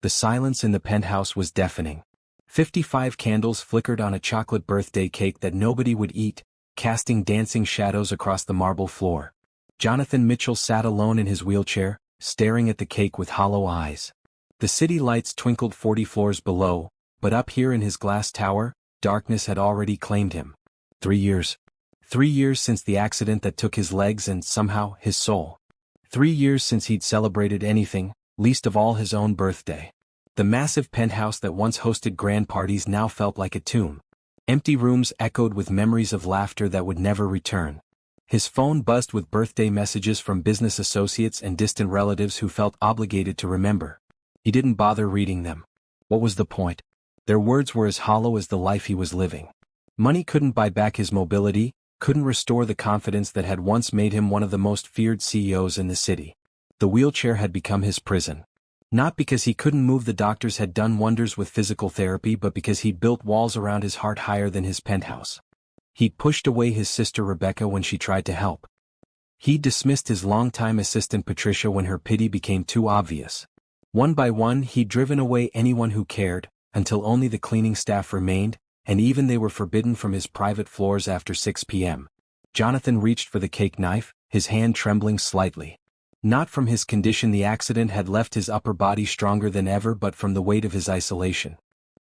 The silence in the penthouse was deafening. 55 candles flickered on a chocolate birthday cake that nobody would eat, casting dancing shadows across the marble floor. Jonathan Mitchell sat alone in his wheelchair, staring at the cake with hollow eyes. The city lights twinkled 40 floors below, but up here in his glass tower, darkness had already claimed him. 3 years. 3 years since the accident that took his legs and, somehow, his soul. 3 years since he'd celebrated anything, least of all his own birthday. The massive penthouse that once hosted grand parties now felt like a tomb. Empty rooms echoed with memories of laughter that would never return. His phone buzzed with birthday messages from business associates and distant relatives who felt obligated to remember. He didn't bother reading them. What was the point? Their words were as hollow as the life he was living. Money couldn't buy back his mobility, couldn't restore the confidence that had once made him one of the most feared CEOs in the city. The wheelchair had become his prison. Not because he couldn't move, the doctors had done wonders with physical therapy, but because he'd built walls around his heart higher than his penthouse. He'd pushed away his sister Rebecca when she tried to help. He'd dismissed his longtime assistant Patricia when her pity became too obvious. One by one he'd driven away anyone who cared, until only the cleaning staff remained, and even they were forbidden from his private floors after 6 p.m. Jonathan reached for the cake knife, his hand trembling slightly. Not from his condition, the accident had left his upper body stronger than ever, but from the weight of his isolation.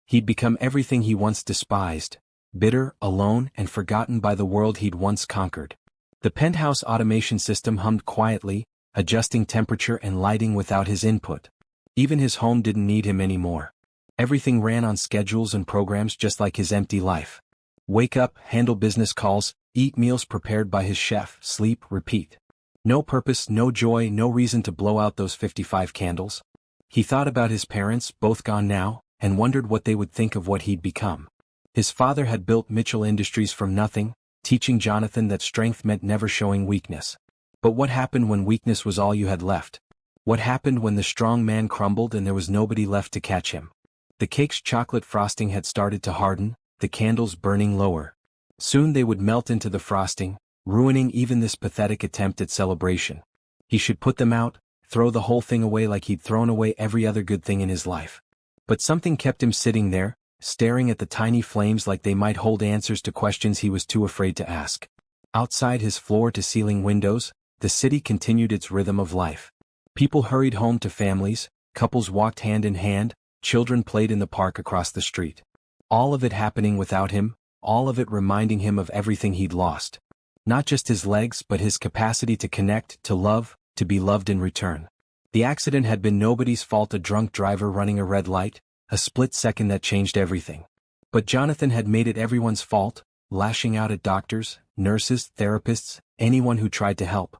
He'd become everything he once despised, bitter, alone, and forgotten by the world he'd once conquered. The penthouse automation system hummed quietly, adjusting temperature and lighting without his input. Even his home didn't need him anymore. Everything ran on schedules and programs, just like his empty life. Wake up, handle business calls, eat meals prepared by his chef, sleep, repeat. No purpose, no joy, no reason to blow out those 55 candles. He thought about his parents, both gone now, and wondered what they would think of what he'd become. His father had built Mitchell Industries from nothing, teaching Jonathan that strength meant never showing weakness. But what happened when weakness was all you had left? What happened when the strong man crumbled and there was nobody left to catch him? The cake's chocolate frosting had started to harden, the candles burning lower. Soon they would melt into the frosting, ruining even this pathetic attempt at celebration. He should put them out, throw the whole thing away like he'd thrown away every other good thing in his life. But something kept him sitting there, staring at the tiny flames like they might hold answers to questions he was too afraid to ask. Outside his floor-to-ceiling windows, the city continued its rhythm of life. People hurried home to families, couples walked hand in hand, children played in the park across the street. All of it happening without him, all of it reminding him of everything he'd lost. Not just his legs, but his capacity to connect, to love, to be loved in return. The accident had been nobody's fault, a drunk driver running a red light, a split second that changed everything. But Jonathan had made it everyone's fault, lashing out at doctors, nurses, therapists, anyone who tried to help.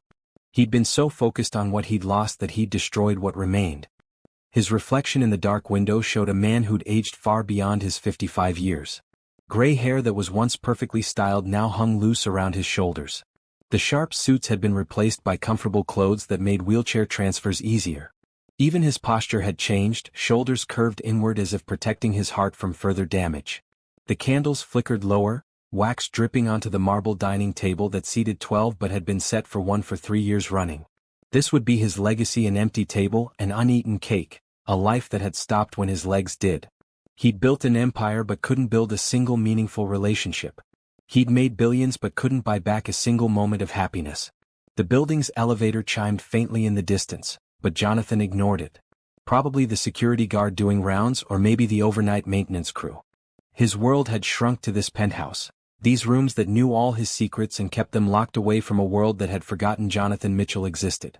He'd been so focused on what he'd lost that he'd destroyed what remained. His reflection in the dark window showed a man who'd aged far beyond his 55 years. Gray hair that was once perfectly styled now hung loose around his shoulders. The sharp suits had been replaced by comfortable clothes that made wheelchair transfers easier. Even his posture had changed, shoulders curved inward as if protecting his heart from further damage. The candles flickered lower, wax dripping onto the marble dining table that seated 12 but had been set for one for 3 years running. This would be his legacy: an empty table, an uneaten cake, a life that had stopped when his legs did. He'd built an empire but couldn't build a single meaningful relationship. He'd made billions but couldn't buy back a single moment of happiness. The building's elevator chimed faintly in the distance, but Jonathan ignored it. Probably the security guard doing rounds, or maybe the overnight maintenance crew. His world had shrunk to this penthouse, these rooms that knew all his secrets and kept them locked away from a world that had forgotten Jonathan Mitchell existed.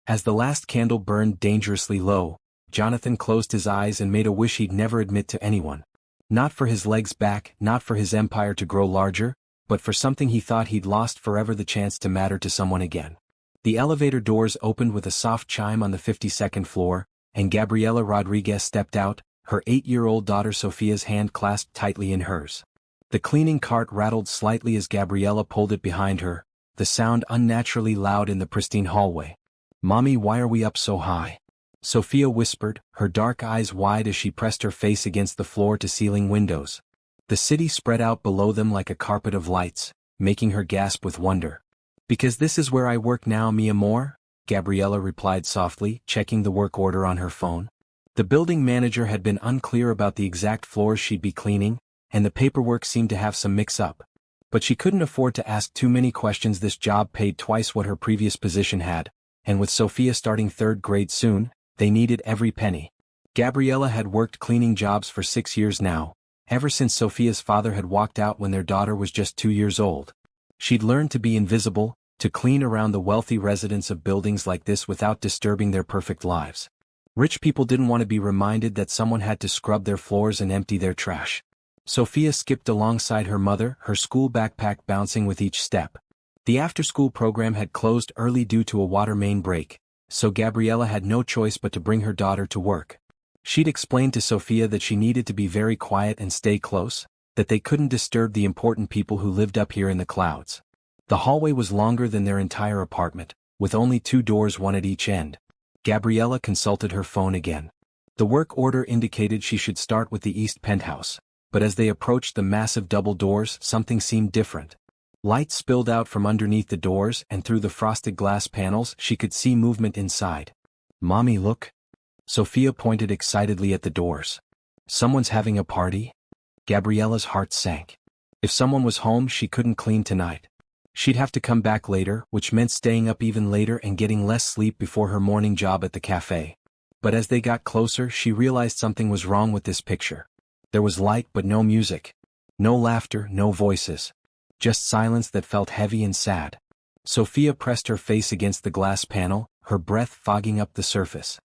As the last candle burned dangerously low, Jonathan closed his eyes and made a wish he'd never admit to anyone. Not for his legs back, not for his empire to grow larger, but for something he thought he'd lost forever: the chance to matter to someone again. The elevator doors opened with a soft chime on the 52nd floor, and Gabriela Rodriguez stepped out, her 8-year-old daughter Sophia's hand clasped tightly in hers. The cleaning cart rattled slightly as Gabriela pulled it behind her, the sound unnaturally loud in the pristine hallway. "Mommy, why are we up so high?" Sophia whispered, her dark eyes wide as she pressed her face against the floor-to-ceiling windows. The city spread out below them like a carpet of lights, making her gasp with wonder. "Because this is where I work now, mi amor," Gabriela replied softly, checking the work order on her phone. The building manager had been unclear about the exact floors she'd be cleaning, and the paperwork seemed to have some mix-up. But she couldn't afford to ask too many questions. This job paid twice what her previous position had, and with Sophia starting third grade soon, they needed every penny. Gabriella had worked cleaning jobs for 6 years now, ever since Sophia's father had walked out when their daughter was just 2 years old. She'd learned to be invisible, to clean around the wealthy residents of buildings like this without disturbing their perfect lives. Rich people didn't want to be reminded that someone had to scrub their floors and empty their trash. Sophia skipped alongside her mother, her school backpack bouncing with each step. The after-school program had closed early due to a water main break, so Gabriella had no choice but to bring her daughter to work. She'd explained to Sophia that she needed to be very quiet and stay close, that they couldn't disturb the important people who lived up here in the clouds. The hallway was longer than their entire apartment, with only 2 doors, one at each end. Gabriella consulted her phone again. The work order indicated she should start with the east penthouse, but as they approached the massive double doors, something seemed different. Light spilled out from underneath the doors, and through the frosted glass panels she could see movement inside. "Mommy, look." Sophia pointed excitedly at the doors. "Someone's having a party?" Gabriella's heart sank. If someone was home, she couldn't clean tonight. She'd have to come back later, which meant staying up even later and getting less sleep before her morning job at the cafe. But as they got closer, she realized something was wrong with this picture. There was light but no music. No laughter, no voices. Just silence that felt heavy and sad. Sophia pressed her face against the glass panel, her breath fogging up the surface.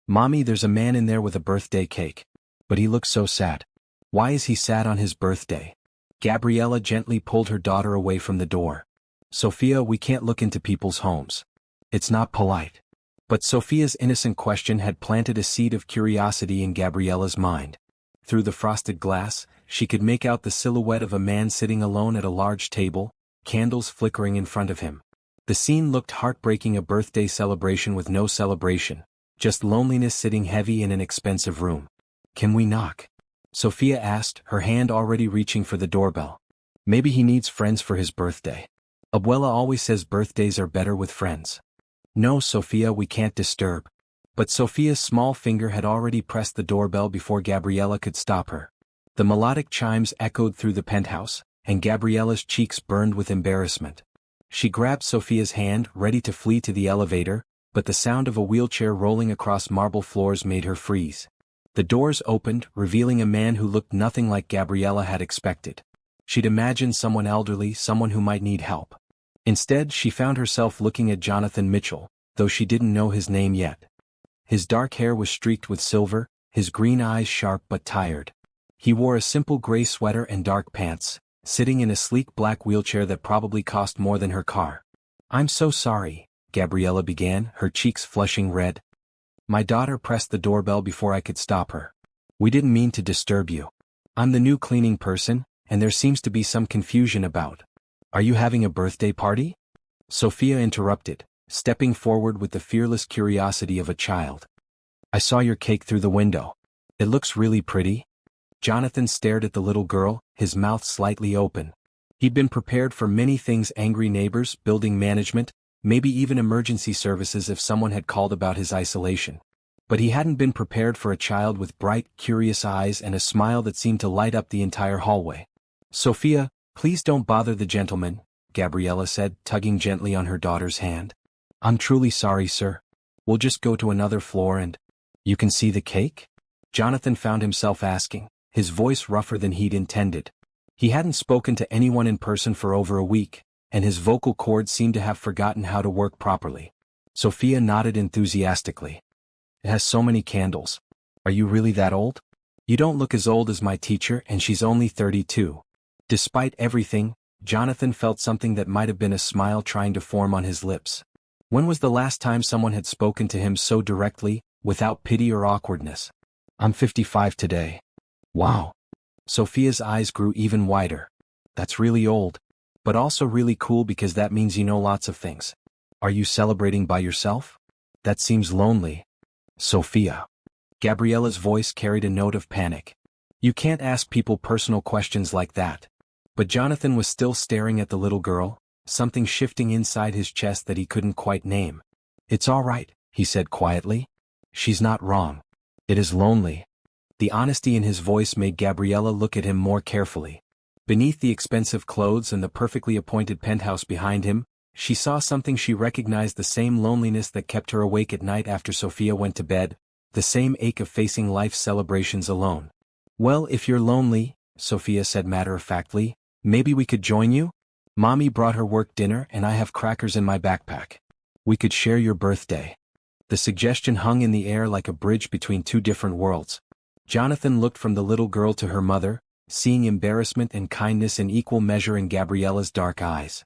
"Mommy, there's a man in there with a birthday cake. But he looks so sad. Why is he sad on his birthday?" Gabriella gently pulled her daughter away from the door. "Sophia, we can't look into people's homes. It's not polite." But Sophia's innocent question had planted a seed of curiosity in Gabriella's mind. Through the frosted glass, she could make out the silhouette of a man sitting alone at a large table, candles flickering in front of him. The scene looked heartbreaking, a birthday celebration with no celebration, just loneliness sitting heavy in an expensive room. "Can we knock?" Sophia asked, her hand already reaching for the doorbell. "Maybe he needs friends for his birthday. Abuela always says birthdays are better with friends." "No, Sophia, we can't disturb." But Sophia's small finger had already pressed the doorbell before Gabriella could stop her. The melodic chimes echoed through the penthouse, and Gabriella's cheeks burned with embarrassment. She grabbed Sophia's hand, ready to flee to the elevator, but the sound of a wheelchair rolling across marble floors made her freeze. The doors opened, revealing a man who looked nothing like Gabriella had expected. She'd imagined someone elderly, someone who might need help. Instead, she found herself looking at Jonathan Mitchell, though she didn't know his name yet. His dark hair was streaked with silver, his green eyes sharp but tired. He wore a simple gray sweater and dark pants, sitting in a sleek black wheelchair that probably cost more than her car. "I'm so sorry," Gabriella began, her cheeks flushing red. "My daughter pressed the doorbell before I could stop her. We didn't mean to disturb you. I'm the new cleaning person, and there seems to be some confusion about. Are you having a birthday party?" Sophia interrupted, stepping forward with the fearless curiosity of a child. "I saw your cake through the window. It looks really pretty." Jonathan stared at the little girl, his mouth slightly open. He'd been prepared for many things: angry neighbors, building management, maybe even emergency services if someone had called about his isolation. But he hadn't been prepared for a child with bright, curious eyes and a smile that seemed to light up the entire hallway. "Sophia, please don't bother the gentleman," Gabriella said, tugging gently on her daughter's hand. "I'm truly sorry, sir. We'll just go to another floor and—" "You can see the cake?" Jonathan found himself asking, his voice rougher than he'd intended. He hadn't spoken to anyone in person for over a week, and his vocal cords seemed to have forgotten how to work properly. Sophia nodded enthusiastically. "It has so many candles. Are you really that old?" "You don't look as old as my teacher, and she's only 32. Despite everything, Jonathan felt something that might have been a smile trying to form on his lips. When was the last time someone had spoken to him so directly, without pity or awkwardness? "I'm 55 today." "Wow." Sophia's eyes grew even wider. "That's really old. But also really cool because that means you know lots of things. Are you celebrating by yourself? That seems lonely." "Sophia." Gabriella's voice carried a note of panic. "You can't ask people personal questions like that." But Jonathan was still staring at the little girl, something shifting inside his chest that he couldn't quite name. "It's all right," he said quietly. "She's not wrong. It is lonely. The honesty in his voice made Gabriella look at him more carefully. Beneath the expensive clothes and the perfectly appointed penthouse behind him, she saw something she recognized, the same loneliness that kept her awake at night after Sophia went to bed, the same ache of facing life's celebrations alone. Well, if you're lonely, Sophia said matter-of-factly, maybe we could join you? Mommy brought her work dinner and I have crackers in my backpack. We could share your birthday. The suggestion hung in the air like a bridge between two different worlds. Jonathan looked from the little girl to her mother, seeing embarrassment and kindness in equal measure in Gabriella's dark eyes.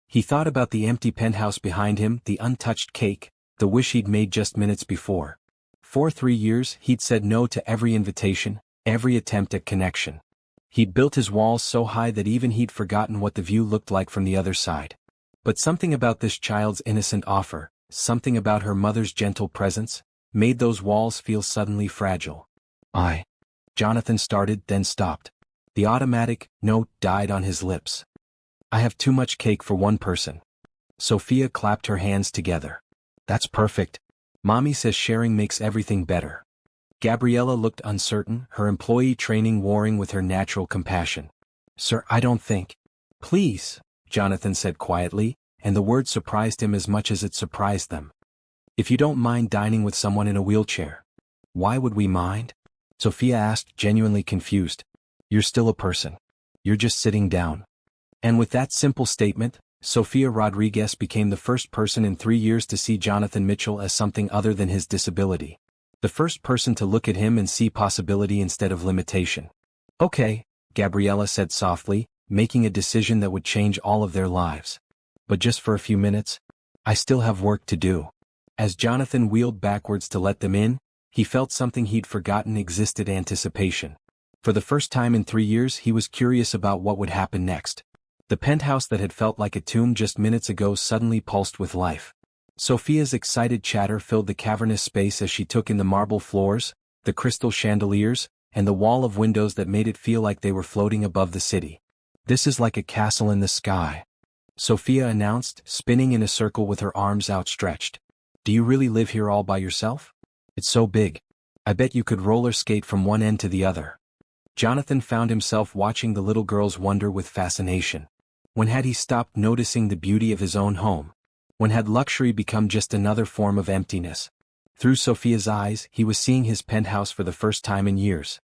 He thought about the empty penthouse behind him, the untouched cake, the wish he'd made just minutes before. For 3 years, he'd said no to every invitation, every attempt at connection. He'd built his walls so high that even he'd forgotten what the view looked like from the other side. But something about this child's innocent offer, something about her mother's gentle presence, made those walls feel suddenly fragile. Jonathan started, then stopped. The automatic "no" died on his lips. I have too much cake for one person. Sophia clapped her hands together. That's perfect. Mommy says sharing makes everything better. Gabriella looked uncertain, her employee training warring with her natural compassion. Sir, I don't think. Please, Jonathan said quietly, and the word surprised him as much as it surprised them. If you don't mind dining with someone in a wheelchair. Why would we mind? Sophia asked, genuinely confused. You're still a person. You're just sitting down. And with that simple statement, Sophia Rodriguez became the first person in 3 years to see Jonathan Mitchell as something other than his disability. The first person to look at him and see possibility instead of limitation. Okay, Gabriella said softly, making a decision that would change all of their lives. But just for a few minutes? I still have work to do. As Jonathan wheeled backwards to let them in, he felt something he'd forgotten existed: anticipation. For the first time in 3 years, he was curious about what would happen next. The penthouse that had felt like a tomb just minutes ago suddenly pulsed with life. Sophia's excited chatter filled the cavernous space as she took in the marble floors, the crystal chandeliers, and the wall of windows that made it feel like they were floating above the city. This is like a castle in the sky, Sophia announced, spinning in a circle with her arms outstretched. Do you really live here all by yourself? It's so big. I bet you could roller skate from one end to the other. Jonathan found himself watching the little girl's wonder with fascination. When had he stopped noticing the beauty of his own home? When had luxury become just another form of emptiness? Through Sophia's eyes, he was seeing his penthouse for the first time in years.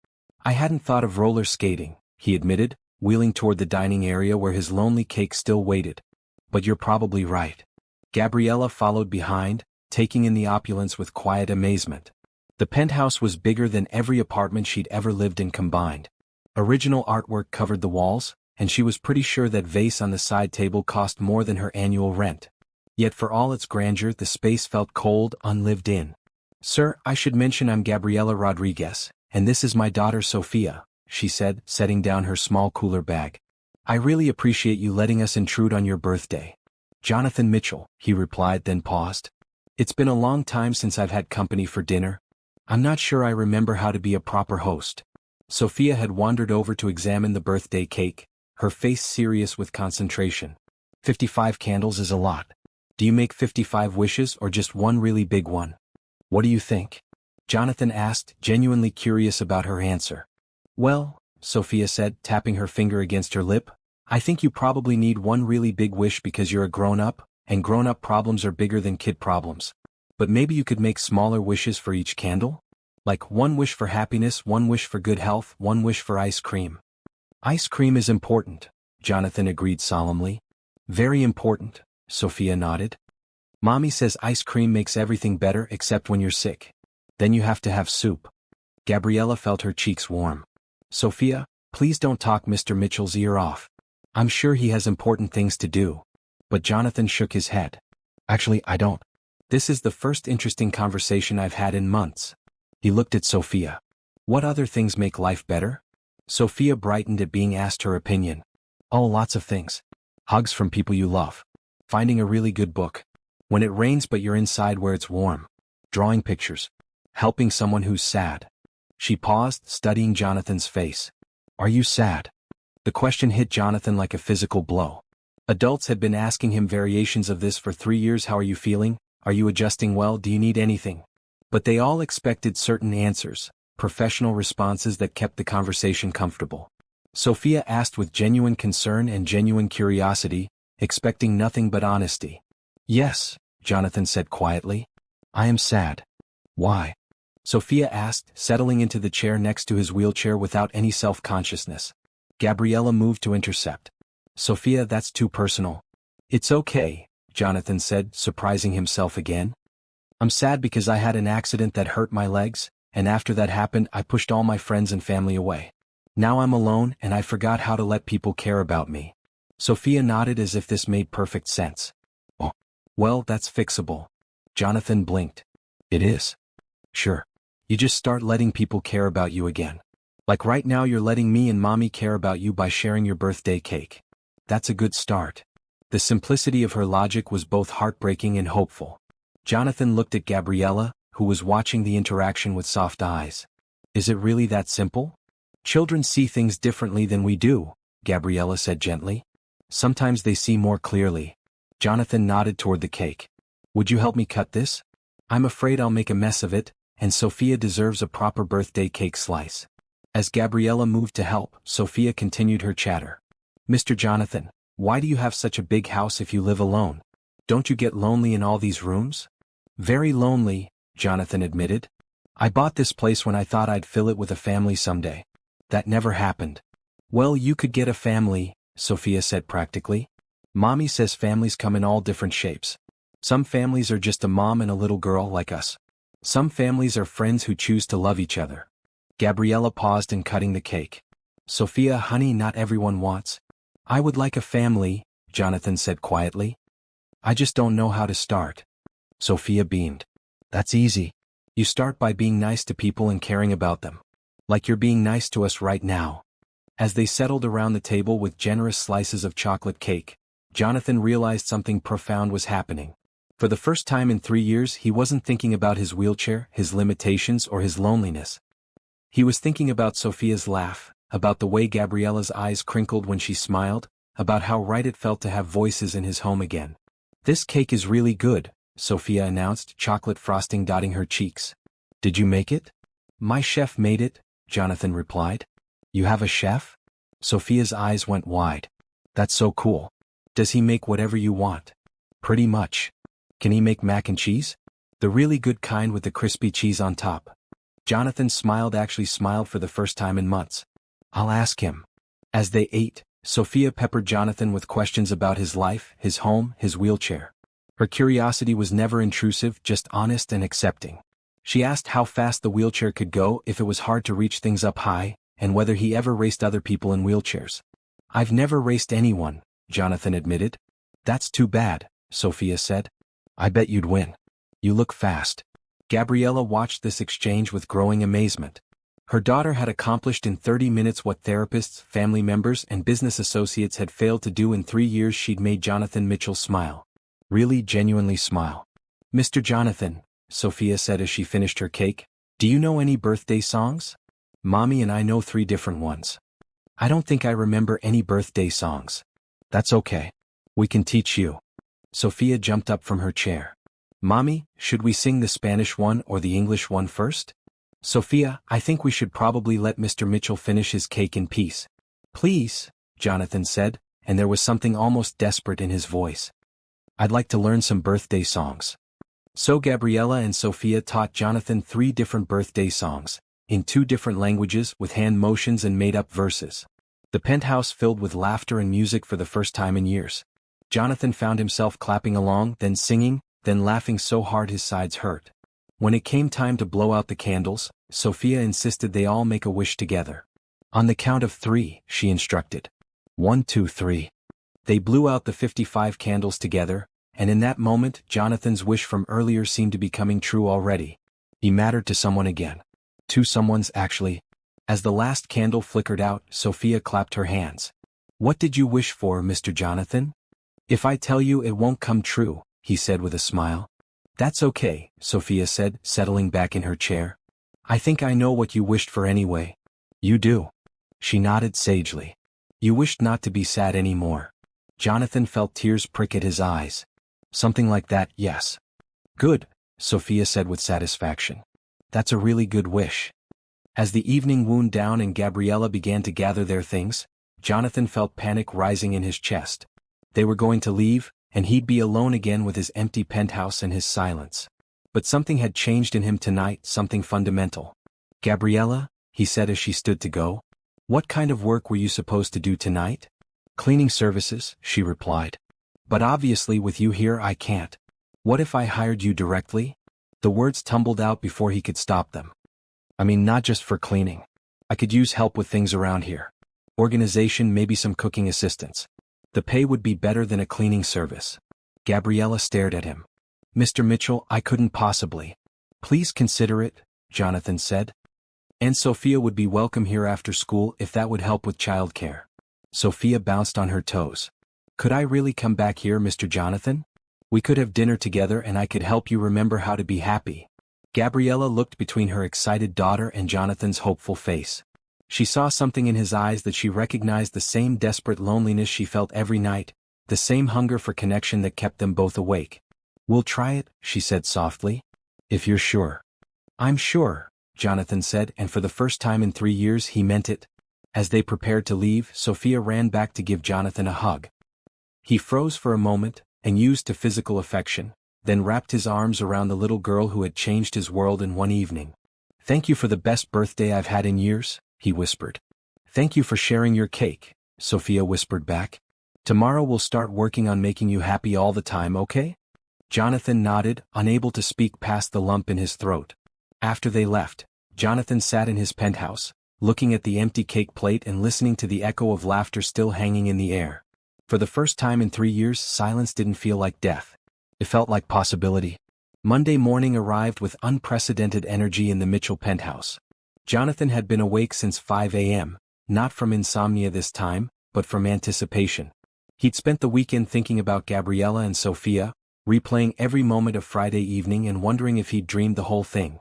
I hadn't thought of roller skating, he admitted, wheeling toward the dining area where his lonely cake still waited. But you're probably right. Gabriella followed behind, taking in the opulence with quiet amazement. The penthouse was bigger than every apartment she'd ever lived in combined. Original artwork covered the walls, and she was pretty sure that vase on the side table cost more than her annual rent. Yet for all its grandeur, the space felt cold, unlived in. Sir, I should mention I'm Gabriella Rodriguez, and this is my daughter Sophia, she said, setting down her small cooler bag. I really appreciate you letting us intrude on your birthday. Jonathan Mitchell, he replied, then paused. It's been a long time since I've had company for dinner. I'm not sure I remember how to be a proper host. Sophia had wandered over to examine the birthday cake, her face serious with concentration. 55 candles is a lot. Do you make 55 wishes or just one really big one? What do you think? Jonathan asked, genuinely curious about her answer. Well, Sophia said, tapping her finger against her lip, I think you probably need one really big wish because you're a grown-up, and grown-up problems are bigger than kid problems. But maybe you could make smaller wishes for each candle? Like one wish for happiness, one wish for good health, one wish for ice cream. Ice cream is important, Jonathan agreed solemnly. Very important, Sophia nodded. Mommy says ice cream makes everything better except when you're sick. Then you have to have soup. Gabriella felt her cheeks warm. Sophia, please don't talk Mr. Mitchell's ear off. I'm sure he has important things to do. But Jonathan shook his head. Actually, I don't. This is the first interesting conversation I've had in months. He looked at Sophia. What other things make life better? Sophia brightened at being asked her opinion. Oh, lots of things. Hugs from people you love. Finding a really good book. When it rains but you're inside where it's warm. Drawing pictures. Helping someone who's sad. She paused, studying Jonathan's face. Are you sad? The question hit Jonathan like a physical blow. Adults had been asking him variations of this for 3 years. How are you feeling? Are you adjusting well? Do you need anything? But they all expected certain answers, professional responses that kept the conversation comfortable. Sophia asked with genuine concern and genuine curiosity, expecting nothing but honesty. "Yes," Jonathan said quietly. "I am sad." "Why?" Sophia asked, settling into the chair next to his wheelchair without any self-consciousness. Gabriella moved to intercept. "Sophia, that's too personal." "It's okay," Jonathan said, surprising himself again. "I'm sad because I had an accident that hurt my legs, and after that happened I pushed all my friends and family away. Now I'm alone and I forgot how to let people care about me." Sophia nodded as if this made perfect sense. "Oh, well, that's fixable." Jonathan blinked. "It is?" "Sure. You just start letting people care about you again. Like right now you're letting me and Mommy care about you by sharing your birthday cake. That's a good start." The simplicity of her logic was both heartbreaking and hopeful. Jonathan looked at Gabriella, who was watching the interaction with soft eyes. "Is it really that simple?" "Children see things differently than we do," Gabriella said gently. "Sometimes they see more clearly." Jonathan nodded toward the cake. "Would you help me cut this? I'm afraid I'll make a mess of it, and Sophia deserves a proper birthday cake slice." As Gabriella moved to help, Sophia continued her chatter. "Mr. Jonathan, why do you have such a big house if you live alone? Don't you get lonely in all these rooms?" "Very lonely," Jonathan admitted. "I bought this place when I thought I'd fill it with a family someday. That never happened." "Well, you could get a family," Sophia said practically. "Mommy says families come in all different shapes. Some families are just a mom and a little girl like us. Some families are friends who choose to love each other." Gabriella paused in cutting the cake. "Sophia, honey, not everyone wants." "I would like a family," Jonathan said quietly. "I just don't know how to start." Sophia beamed. "That's easy. You start by being nice to people and caring about them. Like you're being nice to us right now." As they settled around the table with generous slices of chocolate cake, Jonathan realized something profound was happening. For the first time in 3 years he wasn't thinking about his wheelchair, his limitations, or his loneliness. He was thinking about Sophia's laugh, about the way Gabriella's eyes crinkled when she smiled, about how right it felt to have voices in his home again. "This cake is really good," Sophia announced, chocolate frosting dotting her cheeks. "Did you make it?" "My chef made it," Jonathan replied. "You have a chef?" Sophia's eyes went wide. "That's so cool. Does he make whatever you want?" "Pretty much." "Can he make mac and cheese? The really good kind with the crispy cheese on top?" Jonathan smiled, actually smiled for the first time in months. "I'll ask him." As they ate, Sophia peppered Jonathan with questions about his life, his home, his wheelchair. Her curiosity was never intrusive, just honest and accepting. She asked how fast the wheelchair could go if it was hard to reach things up high, and whether he ever raced other people in wheelchairs. "I've never raced anyone," Jonathan admitted. "That's too bad," Sophia said. "I bet you'd win. You look fast." Gabriella watched this exchange with growing amazement. Her daughter had accomplished in 30 minutes what therapists, family members, and business associates had failed to do in 3 years. She'd made Jonathan Mitchell smile. Really, genuinely smile. "Mr. Jonathan," Sophia said as she finished her cake, "do you know any birthday songs? Mommy and I know 3 different ones." "I don't think I remember any birthday songs." "That's okay. We can teach you." Sophia jumped up from her chair. "Mommy, should we sing the Spanish one or the English one first?" "Sophia, I think we should probably let Mr. Mitchell finish his cake in peace." "Please," Jonathan said, and there was something almost desperate in his voice. "I'd like to learn some birthday songs." So Gabriella and Sophia taught Jonathan 3 different birthday songs, in 2 different languages with hand motions and made-up verses. The penthouse filled with laughter and music for the first time in years. Jonathan found himself clapping along, then singing, then laughing so hard his sides hurt. When it came time to blow out the candles, Sophia insisted they all make a wish together. "On the count of 3, she instructed. 1, 2, 3. They blew out the 55 candles together, and in that moment Jonathan's wish from earlier seemed to be coming true already. He mattered to someone again. 2 someones actually. As the last candle flickered out, Sophia clapped her hands. "What did you wish for, Mr. Jonathan?" "If I tell you it won't come true," he said with a smile. "That's okay," Sophia said, settling back in her chair. "I think I know what you wished for anyway." "You do?" She nodded sagely. "You wished not to be sad anymore." Jonathan felt tears prick at his eyes. "Something like that, yes." "Good," Sophia said with satisfaction. That's a really good wish. As the evening wound down and Gabriella began to gather their things, Jonathan felt panic rising in his chest. They were going to leave, and he'd be alone again with his empty penthouse and his silence. But something had changed in him tonight, something fundamental. Gabriella, he said as she stood to go, what kind of work were you supposed to do tonight? Cleaning services, she replied. But obviously with you here I can't. What if I hired you directly? The words tumbled out before he could stop them. I mean, not just for cleaning. I could use help with things around here. Organization, maybe some cooking assistance. The pay would be better than a cleaning service. Gabriella stared at him. Mr. Mitchell, I couldn't possibly. Please consider it, Jonathan said. And Sophia would be welcome here after school if that would help with childcare. Sophia bounced on her toes. Could I really come back here, Mr. Jonathan? We could have dinner together and I could help you remember how to be happy. Gabriella looked between her excited daughter and Jonathan's hopeful face. She saw something in his eyes that she recognized, the same desperate loneliness she felt every night, the same hunger for connection that kept them both awake. We'll try it, she said softly. If you're sure. I'm sure, Jonathan said, and for the first time in 3 years he meant it. As they prepared to leave, Sophia ran back to give Jonathan a hug. He froze for a moment, and used to physical affection, then wrapped his arms around the little girl who had changed his world in one evening. Thank you for the best birthday I've had in years, he whispered. Thank you for sharing your cake, Sophia whispered back. Tomorrow we'll start working on making you happy all the time, okay? Jonathan nodded, unable to speak past the lump in his throat. After they left, Jonathan sat in his penthouse, looking at the empty cake plate and listening to the echo of laughter still hanging in the air. For the first time in 3 years, silence didn't feel like death. It felt like possibility. Monday morning arrived with unprecedented energy in the Mitchell penthouse. Jonathan had been awake since 5 a.m., not from insomnia this time, but from anticipation. He'd spent the weekend thinking about Gabriella and Sophia, replaying every moment of Friday evening and wondering if he'd dreamed the whole thing.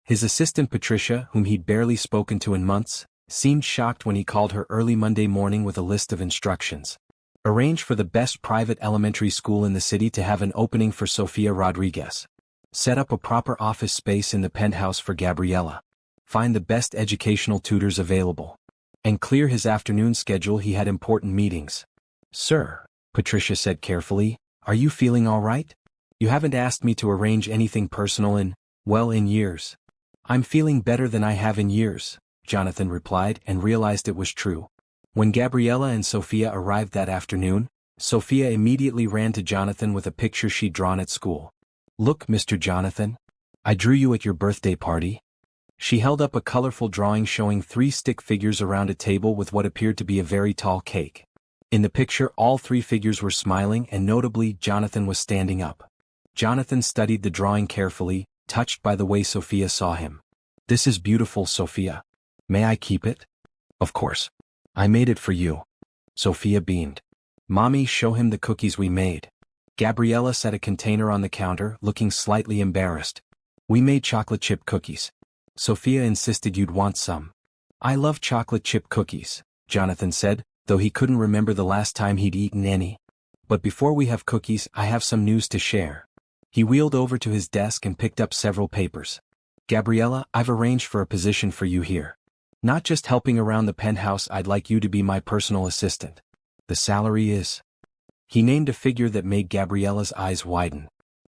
His assistant Patricia, whom he'd barely spoken to in months, seemed shocked when he called her early Monday morning with a list of instructions. Arrange for the best private elementary school in the city to have an opening for Sofia Rodriguez. Set up a proper office space in the penthouse for Gabriella. Find the best educational tutors available. And clear his afternoon schedule, he had important meetings. Sir, Patricia said carefully, are you feeling all right? You haven't asked me to arrange anything personal in years. I'm feeling better than I have in years, Jonathan replied and realized it was true. When Gabriella and Sophia arrived that afternoon, Sophia immediately ran to Jonathan with a picture she'd drawn at school. Look, Mr. Jonathan. I drew you at your birthday party. She held up a colorful drawing showing 3 stick figures around a table with what appeared to be a very tall cake. In the picture, all 3 figures were smiling and notably, Jonathan was standing up. Jonathan studied the drawing carefully, touched by the way Sophia saw him. This is beautiful, Sophia. May I keep it? Of course. I made it for you. Sophia beamed. Mommy, show him the cookies we made. Gabriella set a container on the counter, looking slightly embarrassed. We made chocolate chip cookies. Sophia insisted you'd want some. I love chocolate chip cookies, Jonathan said, though he couldn't remember the last time he'd eaten any. But before we have cookies, I have some news to share. He wheeled over to his desk and picked up several papers. Gabriella, I've arranged for a position for you here. Not just helping around the penthouse, I'd like you to be my personal assistant. The salary is... He named a figure that made Gabriella's eyes widen.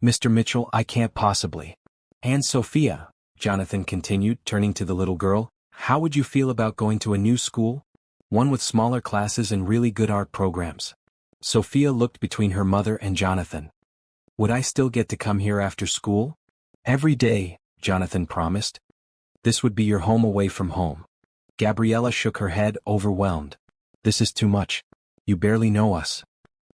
Mr. Mitchell, I can't possibly. And Sophia, Jonathan continued, turning to the little girl, how would you feel about going to a new school? One with smaller classes and really good art programs. Sophia looked between her mother and Jonathan. Would I still get to come here after school? Every day, Jonathan promised. This would be your home away from home. Gabriella shook her head, overwhelmed. This is too much. You barely know us.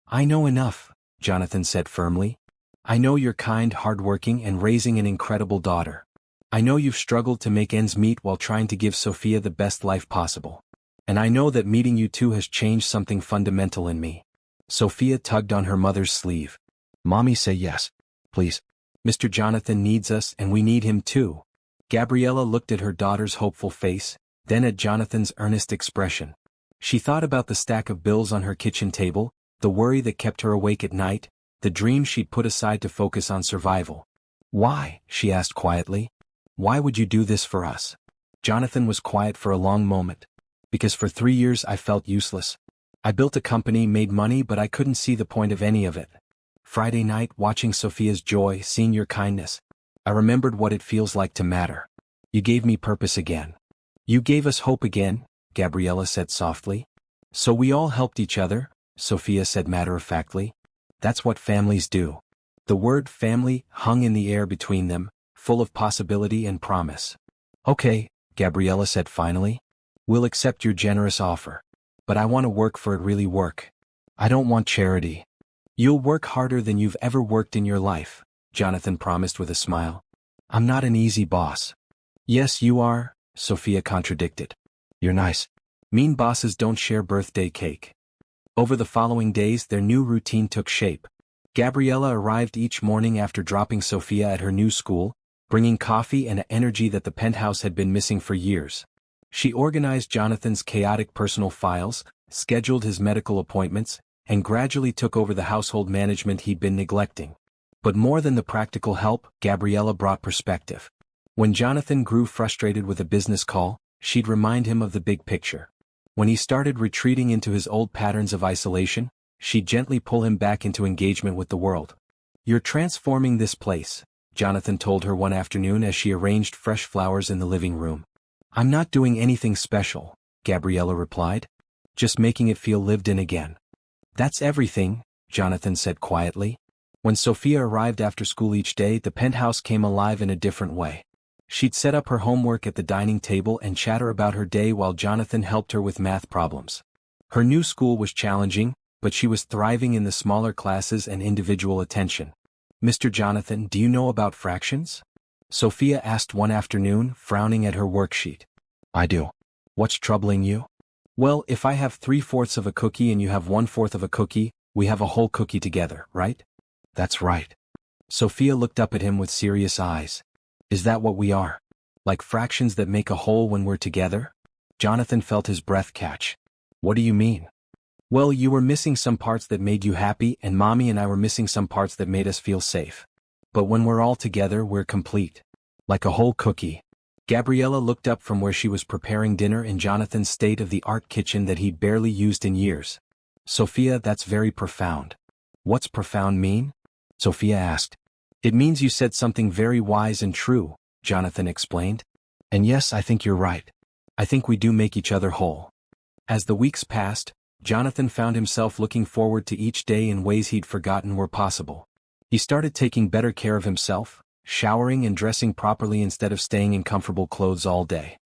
I know enough, Jonathan said firmly. I know you're kind, hardworking, and raising an incredible daughter. I know you've struggled to make ends meet while trying to give Sophia the best life possible. And I know that meeting you two has changed something fundamental in me. Sophia tugged on her mother's sleeve. Mommy, say yes, please. Mr. Jonathan needs us and we need him too. Gabriella looked at her daughter's hopeful face, then at Jonathan's earnest expression. She thought about the stack of bills on her kitchen table, the worry that kept her awake at night, the dreams she'd put aside to focus on survival. Why? She asked quietly. Why would you do this for us? Jonathan was quiet for a long moment. Because for 3 years I felt useless. I built a company, made money, but I couldn't see the point of any of it. Friday night, watching Sophia's joy, seeing your kindness, I remembered what it feels like to matter. You gave me purpose again. You gave us hope again, Gabriella said softly. So we all helped each other, Sophia said matter-of-factly. That's what families do. The word family hung in the air between them, full of possibility and promise. Okay, Gabriella said finally. We'll accept your generous offer. But I want to work for it, really work. I don't want charity. You'll work harder than you've ever worked in your life, Jonathan promised with a smile. I'm not an easy boss. Yes, you are, Sophia contradicted. You're nice. Mean bosses don't share birthday cake. Over the following days, their new routine took shape. Gabriella arrived each morning after dropping Sophia at her new school, bringing coffee and an energy that the penthouse had been missing for years. She organized Jonathan's chaotic personal files, scheduled his medical appointments, and gradually took over the household management he'd been neglecting. But more than the practical help, Gabriella brought perspective. When Jonathan grew frustrated with a business call, she'd remind him of the big picture. When he started retreating into his old patterns of isolation, she'd gently pull him back into engagement with the world. You're transforming this place, Jonathan told her one afternoon as she arranged fresh flowers in the living room. I'm not doing anything special, Gabriella replied. Just making it feel lived in again. That's everything, Jonathan said quietly. When Sophia arrived after school each day, the penthouse came alive in a different way. She'd set up her homework at the dining table and chatter about her day while Jonathan helped her with math problems. Her new school was challenging, but she was thriving in the smaller classes and individual attention. Mr. Jonathan, do you know about fractions? Sophia asked one afternoon, frowning at her worksheet. I do. What's troubling you? Well, if I have 3/4 of a cookie and you have 1/4 of a cookie, we have a whole cookie together, right? That's right. Sophia looked up at him with serious eyes. Is that what we are? Like fractions that make a whole when we're together? Jonathan felt his breath catch. What do you mean? Well, you were missing some parts that made you happy, and Mommy and I were missing some parts that made us feel safe. But when we're all together, we're complete. Like a whole cookie. Gabriella looked up from where she was preparing dinner in Jonathan's state-of-the-art kitchen that he'd barely used in years. Sophia, that's very profound. What's profound mean? Sophia asked. It means you said something very wise and true, Jonathan explained. And yes, I think you're right. I think we do make each other whole. As the weeks passed, Jonathan found himself looking forward to each day in ways he'd forgotten were possible. He started taking better care of himself, showering and dressing properly instead of staying in comfortable clothes all day.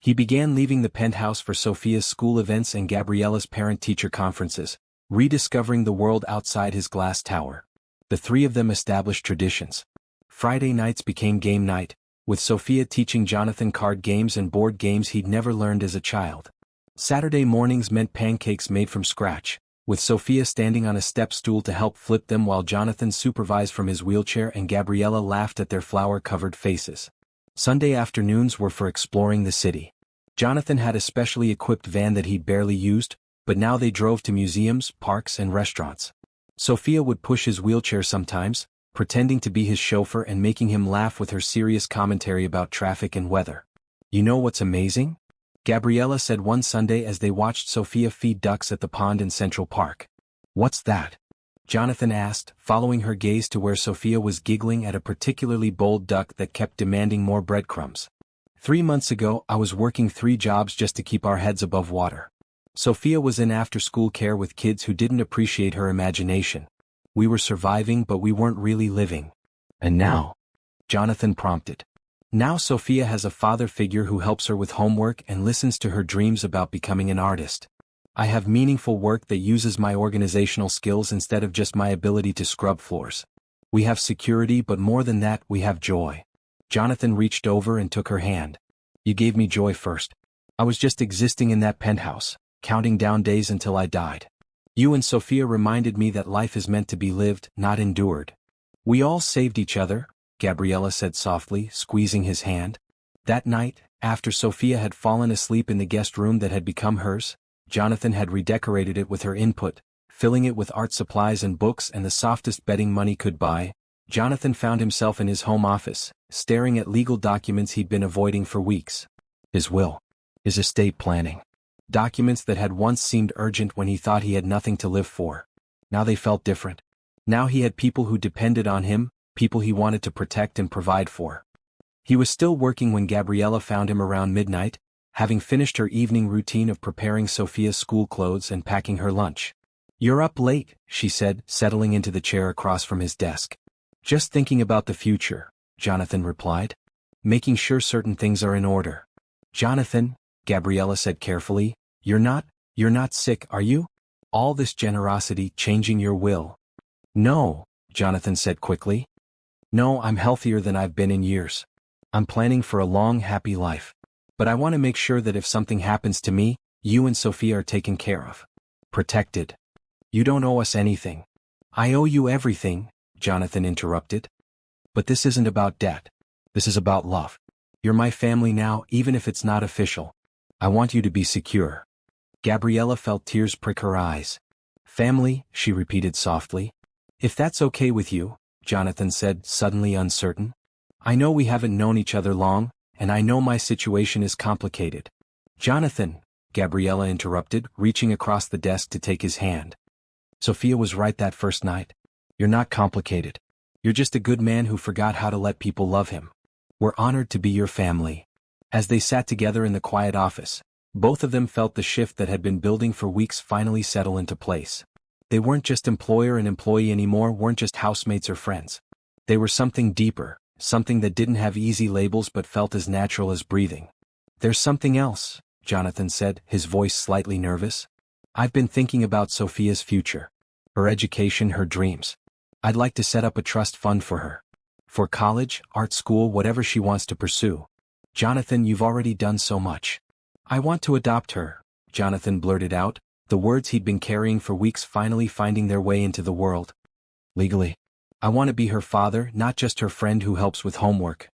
He began leaving the penthouse for Sophia's school events and Gabriella's parent-teacher conferences, rediscovering the world outside his glass tower. The three of them established traditions. Friday nights became game night, with Sophia teaching Jonathan card games and board games he'd never learned as a child. Saturday mornings meant pancakes made from scratch, with Sophia standing on a step stool to help flip them while Jonathan supervised from his wheelchair and Gabriella laughed at their flour-covered faces. Sunday afternoons were for exploring the city. Jonathan had a specially equipped van that he'd barely used, but now they drove to museums, parks, and restaurants. Sophia would push his wheelchair sometimes, pretending to be his chauffeur and making him laugh with her serious commentary about traffic and weather. You know what's amazing? Gabriella said one Sunday as they watched Sophia feed ducks at the pond in Central Park. What's that? Jonathan asked, following her gaze to where Sophia was giggling at a particularly bold duck that kept demanding more breadcrumbs. 3 months ago, I was working 3 jobs just to keep our heads above water. Sophia was in after-school care with kids who didn't appreciate her imagination. We were surviving, but we weren't really living. And now? Jonathan prompted. Now Sophia has a father figure who helps her with homework and listens to her dreams about becoming an artist. I have meaningful work that uses my organizational skills instead of just my ability to scrub floors. We have security, but more than that, we have joy. Jonathan reached over and took her hand. You gave me joy first. I was just existing in that penthouse, counting down days until I died. You and Sophia reminded me that life is meant to be lived, not endured. We all saved each other, Gabriella said softly, squeezing his hand. That night, after Sophia had fallen asleep in the guest room that had become hers, Jonathan had redecorated it with her input, filling it with art supplies and books and the softest bedding money could buy. Jonathan found himself in his home office, staring at legal documents he'd been avoiding for weeks. His will. His estate planning. Documents that had once seemed urgent when he thought he had nothing to live for. Now they felt different. Now he had people who depended on him, people he wanted to protect and provide for. He was still working when Gabriella found him around midnight, having finished her evening routine of preparing Sophia's school clothes and packing her lunch. "You're up late," she said, settling into the chair across from his desk. "Just thinking about the future," Jonathan replied. "Making sure certain things are in order." "Jonathan," Gabriella said carefully, you're not sick, are you? All this generosity, changing your will." "No," Jonathan said quickly. "No, I'm healthier than I've been in years. I'm planning for a long, happy life. But I want to make sure that if something happens to me, you and Sophia are taken care of. Protected. You don't owe us anything." "I owe you everything," Jonathan interrupted. "But this isn't about debt. This is about love. You're my family now, even if it's not official. I want you to be secure." Gabriella felt tears prick her eyes. "Family," she repeated softly. "If that's okay with you," Jonathan said, suddenly uncertain. "I know we haven't known each other long, and I know my situation is complicated." "Jonathan," Gabriella interrupted, reaching across the desk to take his hand. "Sophia was right that first night. You're not complicated. You're just a good man who forgot how to let people love him. We're honored to be your family." As they sat together in the quiet office, both of them felt the shift that had been building for weeks finally settle into place. They weren't just employer and employee anymore, weren't just housemates or friends. They were something deeper, something that didn't have easy labels but felt as natural as breathing. "There's something else," Jonathan said, his voice slightly nervous. "I've been thinking about Sophia's future. Her education, her dreams. I'd like to set up a trust fund for her. For college, art school, whatever she wants to pursue." "Jonathan, you've already done so much." "I want to adopt her," Jonathan blurted out, the words he'd been carrying for weeks finally finding their way into the world. "Legally. I want to be her father, not just her friend who helps with homework.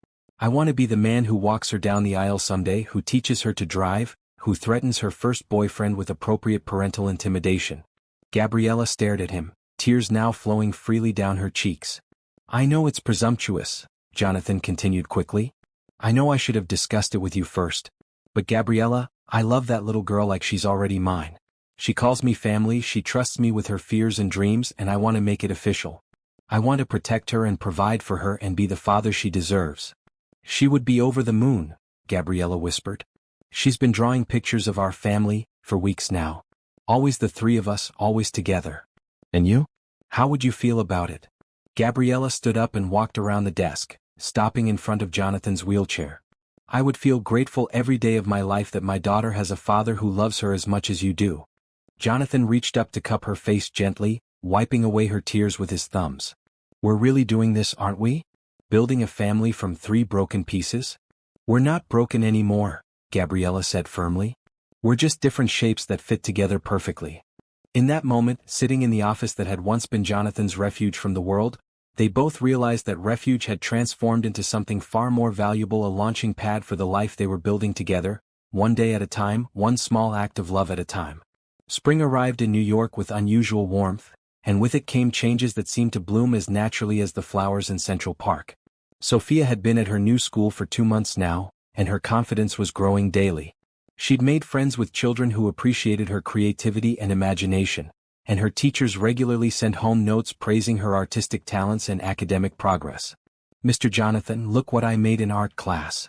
I want to be the man who walks her down the aisle someday, who teaches her to drive, who threatens her first boyfriend with appropriate parental intimidation." Gabriella stared at him, tears now flowing freely down her cheeks. "I know it's presumptuous," Jonathan continued quickly. "I know I should have discussed it with you first. But Gabriella, I love that little girl like she's already mine. She calls me family, she trusts me with her fears and dreams, and I want to make it official. I want to protect her and provide for her and be the father she deserves." "She would be over the moon," Gabriella whispered. "She's been drawing pictures of our family, for weeks now. Always the three of us, always together. And you? How would you feel about it?" Gabriella stood up and walked around the desk, stopping in front of Jonathan's wheelchair. "I would feel grateful every day of my life that my daughter has a father who loves her as much as you do." Jonathan reached up to cup her face gently, wiping away her tears with his thumbs. "We're really doing this, aren't we? Building a family from 3 broken pieces?" "We're not broken anymore," Gabriella said firmly. "We're just different shapes that fit together perfectly." In that moment, sitting in the office that had once been Jonathan's refuge from the world, they both realized that refuge had transformed into something far more valuable, a launching pad for the life they were building together, one day at a time, one small act of love at a time. Spring arrived in New York with unusual warmth, and with it came changes that seemed to bloom as naturally as the flowers in Central Park. Sophia had been at her new school for 2 months now, and her confidence was growing daily. She'd made friends with children who appreciated her creativity and imagination, and her teachers regularly sent home notes praising her artistic talents and academic progress. "Mr. Jonathan, look what I made in art class,"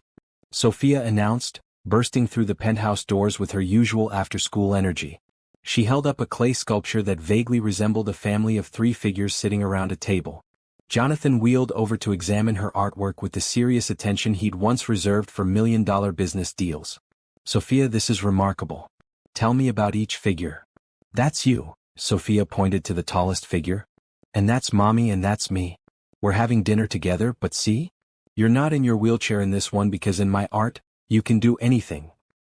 Sophia announced, bursting through the penthouse doors with her usual after-school energy. She held up a clay sculpture that vaguely resembled a family of 3 figures sitting around a table. Jonathan wheeled over to examine her artwork with the serious attention he'd once reserved for million-dollar business deals. "Sophia, this is remarkable. Tell me about each figure." "That's you," Sophia pointed to the tallest figure. "And that's Mommy and that's me. We're having dinner together, but see? You're not in your wheelchair in this one because in my art, you can do anything."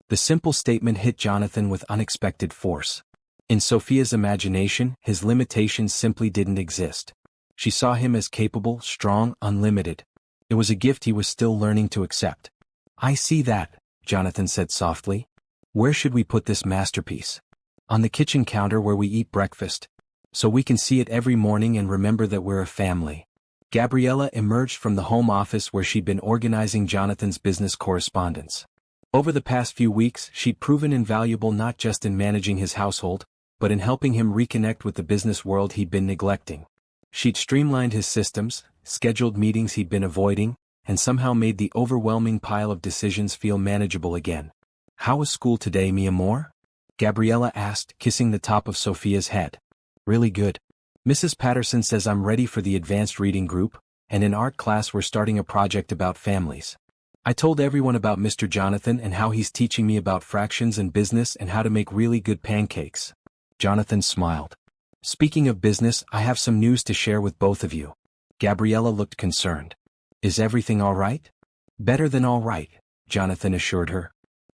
The simple statement hit Jonathan with unexpected force. In Sophia's imagination, his limitations simply didn't exist. She saw him as capable, strong, unlimited. It was a gift he was still learning to accept. "I see that," Jonathan said softly. "Where should we put this masterpiece?" "On the kitchen counter where we eat breakfast. So we can see it every morning and remember that we're a family." Gabriella emerged from the home office where she'd been organizing Jonathan's business correspondence. Over the past few weeks, she'd proven invaluable not just in managing his household, but in helping him reconnect with the business world he'd been neglecting. She'd streamlined his systems, scheduled meetings he'd been avoiding, and somehow made the overwhelming pile of decisions feel manageable again. "How was school today, mi amor?" Gabriella asked, kissing the top of Sophia's head. "Really good. Mrs. Patterson says I'm ready for the advanced reading group, and in art class we're starting a project about families. I told everyone about Mr. Jonathan and how he's teaching me about fractions and business and how to make really good pancakes." Jonathan smiled. "Speaking of business, I have some news to share with both of you." Gabriella looked concerned. "Is everything all right?" "Better than all right," Jonathan assured her.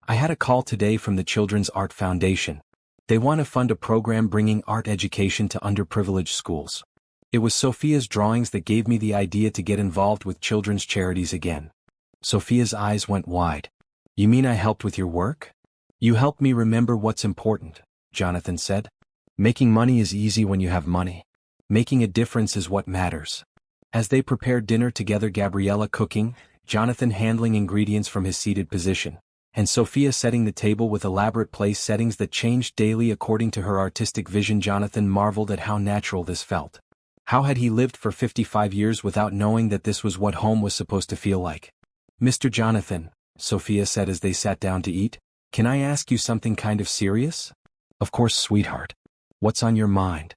"I had a call today from the Children's Art Foundation. They want to fund a program bringing art education to underprivileged schools. It was Sophia's drawings that gave me the idea to get involved with children's charities again." Sophia's eyes went wide. "You mean I helped with your work?" "You helped me remember what's important," Jonathan said. "Making money is easy when you have money. Making a difference is what matters." As they prepared dinner together, Gabriella cooking, Jonathan handling ingredients from his seated position, and Sophia setting the table with elaborate place settings that changed daily according to her artistic vision, Jonathan marveled at how natural this felt. How had he lived for 55 years without knowing that this was what home was supposed to feel like? "Mr. Jonathan," Sophia said as they sat down to eat, "can I ask you something kind of serious?" "Of course, sweetheart. What's on your mind?"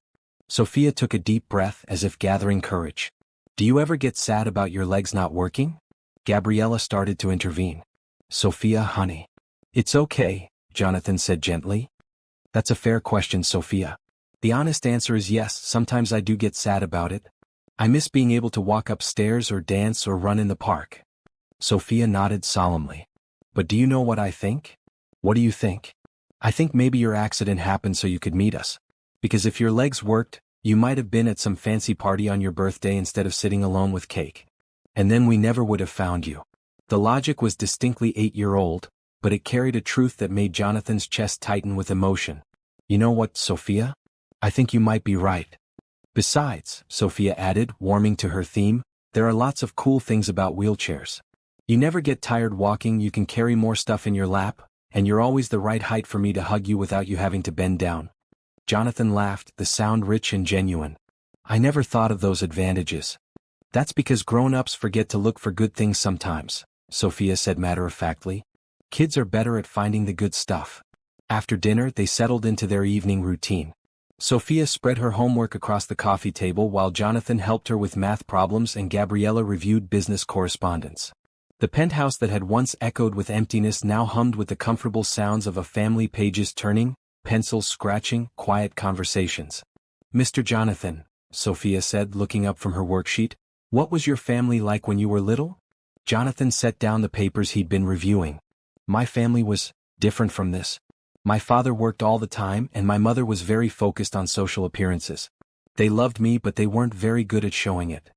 Sophia took a deep breath as if gathering courage. "Do you ever get sad about your legs not working?" Gabriella started to intervene. "Sophia, honey. It's okay," Jonathan said gently. "That's a fair question, Sophia. The honest answer is yes, sometimes I do get sad about it. I miss being able to walk upstairs or dance or run in the park." Sophia nodded solemnly. "But do you know what I think?" "What do you think?" "I think maybe your accident happened so you could meet us. Because if your legs worked, you might have been at some fancy party on your birthday instead of sitting alone with cake. And then we never would have found you." The logic was distinctly 8-year-old, but it carried a truth that made Jonathan's chest tighten with emotion. "You know what, Sophia? I think you might be right. Besides," Sophia added, warming to her theme, "there are lots of cool things about wheelchairs. You never get tired walking, you can carry more stuff in your lap, and you're always the right height for me to hug you without you having to bend down." Jonathan laughed, the sound rich and genuine. "I never thought of those advantages." "That's because grown-ups forget to look for good things sometimes," Sophia said matter-of-factly. "Kids are better at finding the good stuff." After dinner, they settled into their evening routine. Sophia spread her homework across the coffee table while Jonathan helped her with math problems and Gabriella reviewed business correspondence. The penthouse that had once echoed with emptiness now hummed with the comfortable sounds of a family, pages turning, pencils scratching, quiet conversations. "Mr. Jonathan," Sophia said, looking up from her worksheet, "what was your family like when you were little?" Jonathan set down the papers he'd been reviewing. "My family was different from this. My father worked all the time and my mother was very focused on social appearances. They loved me but they weren't very good at showing it."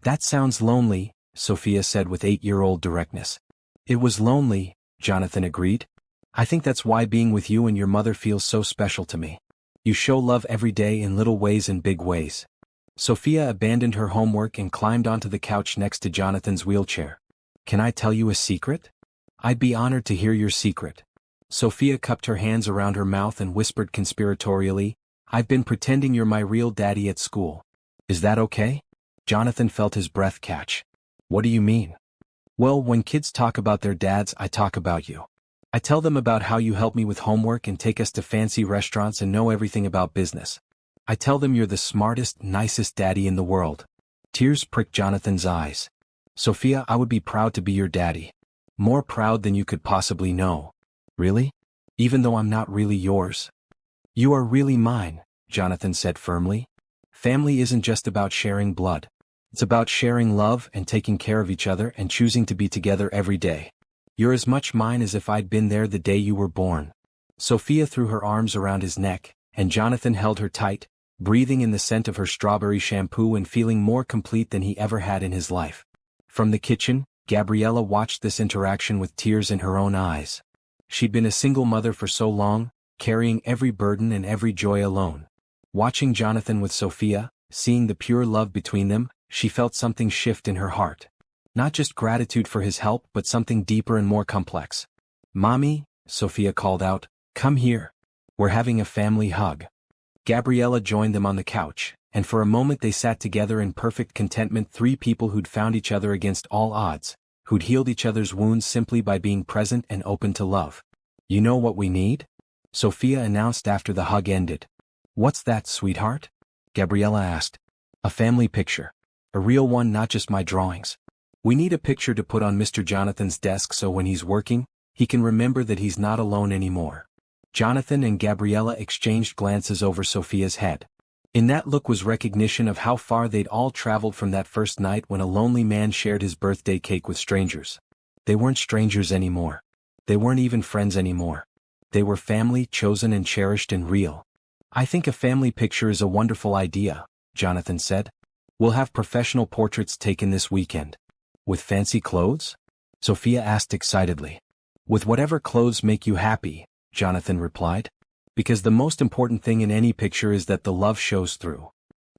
"That sounds lonely," Sophia said with 8-year-old directness. "It was lonely," Jonathan agreed. "I think that's why being with you and your mother feels so special to me. You show love every day in little ways and big ways." Sophia abandoned her homework and climbed onto the couch next to Jonathan's wheelchair. "Can I tell you a secret?" "I'd be honored to hear your secret." Sophia cupped her hands around her mouth and whispered conspiratorially, "I've been pretending you're my real daddy at school. Is that okay?" Jonathan felt his breath catch. "What do you mean?" "Well, when kids talk about their dads, I talk about you. I tell them about how you help me with homework and take us to fancy restaurants and know everything about business. I tell them you're the smartest, nicest daddy in the world." Tears pricked Jonathan's eyes. "Sophia, I would be proud to be your daddy. More proud than you could possibly know." "Really? Even though I'm not really yours?" "You are really mine," Jonathan said firmly. "Family isn't just about sharing blood. It's about sharing love and taking care of each other and choosing to be together every day. You're as much mine as if I'd been there the day you were born." Sophia threw her arms around his neck, and Jonathan held her tight, breathing in the scent of her strawberry shampoo and feeling more complete than he ever had in his life. From the kitchen, Gabriella watched this interaction with tears in her own eyes. She'd been a single mother for so long, carrying every burden and every joy alone. Watching Jonathan with Sophia, seeing the pure love between them, she felt something shift in her heart. Not just gratitude for his help but something deeper and more complex. "Mommy," Sophia called out, "come here. We're having a family hug." Gabriella joined them on the couch, and for a moment they sat together in perfect contentment, three people who'd found each other against all odds, who'd healed each other's wounds simply by being present and open to love. "You know what we need?" Sophia announced after the hug ended. "What's that, sweetheart?" Gabriella asked. "A family picture. A real one, not just my drawings. We need a picture to put on Mr. Jonathan's desk so when he's working, he can remember that he's not alone anymore." Jonathan and Gabriella exchanged glances over Sophia's head. In that look was recognition of how far they'd all traveled from that first night when a lonely man shared his birthday cake with strangers. They weren't strangers anymore. They weren't even friends anymore. They were family, chosen and cherished and real. "I think a family picture is a wonderful idea," Jonathan said. "We'll have professional portraits taken this weekend." "With fancy clothes?" Sophia asked excitedly. "With whatever clothes make you happy," Jonathan replied. "Because the most important thing in any picture is that the love shows through."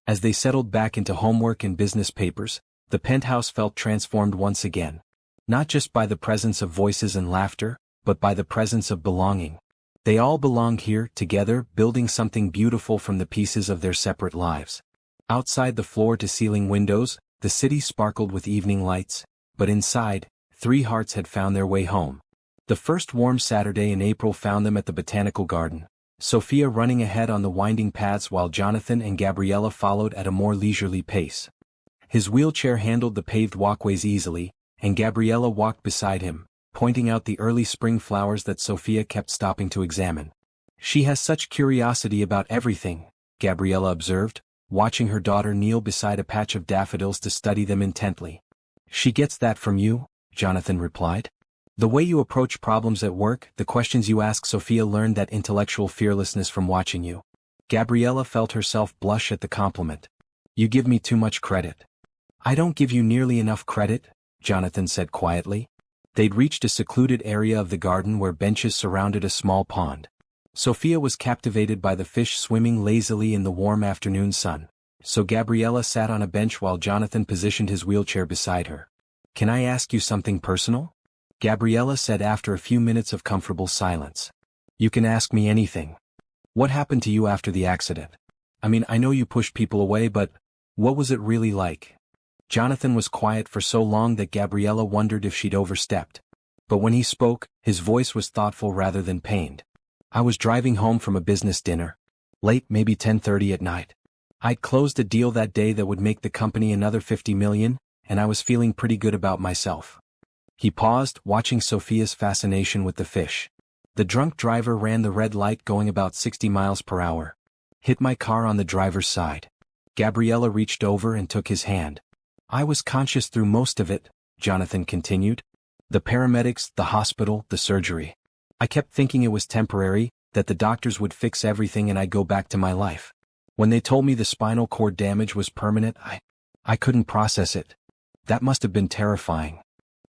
As they settled back into homework and business papers, the penthouse felt transformed once again. Not just by the presence of voices and laughter, but by the presence of belonging. They all belonged here, together, building something beautiful from the pieces of their separate lives. Outside the floor-to-ceiling windows, the city sparkled with evening lights, but inside, three hearts had found their way home. The first warm Saturday in April found them at the Botanical Garden, Sophia running ahead on the winding paths while Jonathan and Gabriella followed at a more leisurely pace. His wheelchair handled the paved walkways easily, and Gabriella walked beside him, pointing out the early spring flowers that Sophia kept stopping to examine. "She has such curiosity about everything," Gabriella observed, watching her daughter kneel beside a patch of daffodils to study them intently. "She gets that from you," Jonathan replied. "The way you approach problems at work, the questions you ask." Sophia learned that intellectual fearlessness from watching you. Gabriella felt herself blush at the compliment. "You give me too much credit." "I don't give you nearly enough credit," Jonathan said quietly. They'd reached a secluded area of the garden where benches surrounded a small pond. Sophia was captivated by the fish swimming lazily in the warm afternoon sun, so Gabriella sat on a bench while Jonathan positioned his wheelchair beside her. "Can I ask you something personal?" Gabriella said after a few minutes of comfortable silence. "You can ask me anything. What happened to you after the accident? I mean, I know you pushed people away, but what was it really like?" Jonathan was quiet for so long that Gabriella wondered if she'd overstepped. But when he spoke, his voice was thoughtful rather than pained. "I was driving home from a business dinner. Late, maybe 10:30 at night. I'd closed a deal that day that would make the company another $50 million, and I was feeling pretty good about myself." He paused, watching Sophia's fascination with the fish. "The drunk driver ran the red light going about 60 miles per hour. Hit my car on the driver's side." Gabriella reached over and took his hand. "I was conscious through most of it," Jonathan continued. "The paramedics, the hospital, the surgery. I kept thinking it was temporary, that the doctors would fix everything and I'd go back to my life. When they told me the spinal cord damage was permanent, I couldn't process it. That must have been terrifying.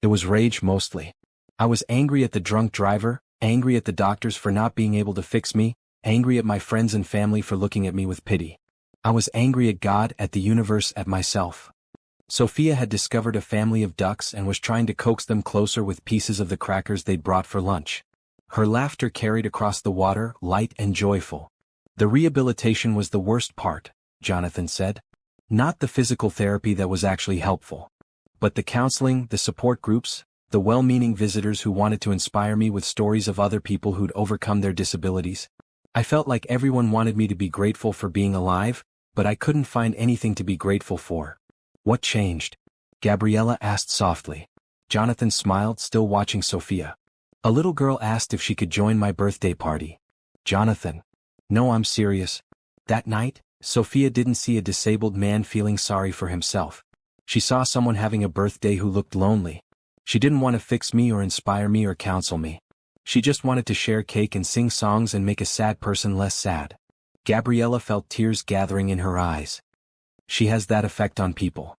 It was rage mostly. I was angry at the drunk driver, angry at the doctors for not being able to fix me, angry at my friends and family for looking at me with pity. I was angry at God, at the universe, at myself." Sophia had discovered a family of ducks and was trying to coax them closer with pieces of the crackers they'd brought for lunch. Her laughter carried across the water, light and joyful. "The rehabilitation was the worst part," Jonathan said. "Not the physical therapy that was actually helpful. But the counseling, the support groups, the well-meaning visitors who wanted to inspire me with stories of other people who'd overcome their disabilities. I felt like everyone wanted me to be grateful for being alive, but I couldn't find anything to be grateful for." "What changed?" Gabriella asked softly. Jonathan smiled, still watching Sophia. "A little girl asked if she could join my birthday party." "Jonathan." "No, I'm serious. That night, Sophia didn't see a disabled man feeling sorry for himself. She saw someone having a birthday who looked lonely. She didn't want to fix me or inspire me or counsel me. She just wanted to share cake and sing songs and make a sad person less sad." Gabriella felt tears gathering in her eyes. "She has that effect on people."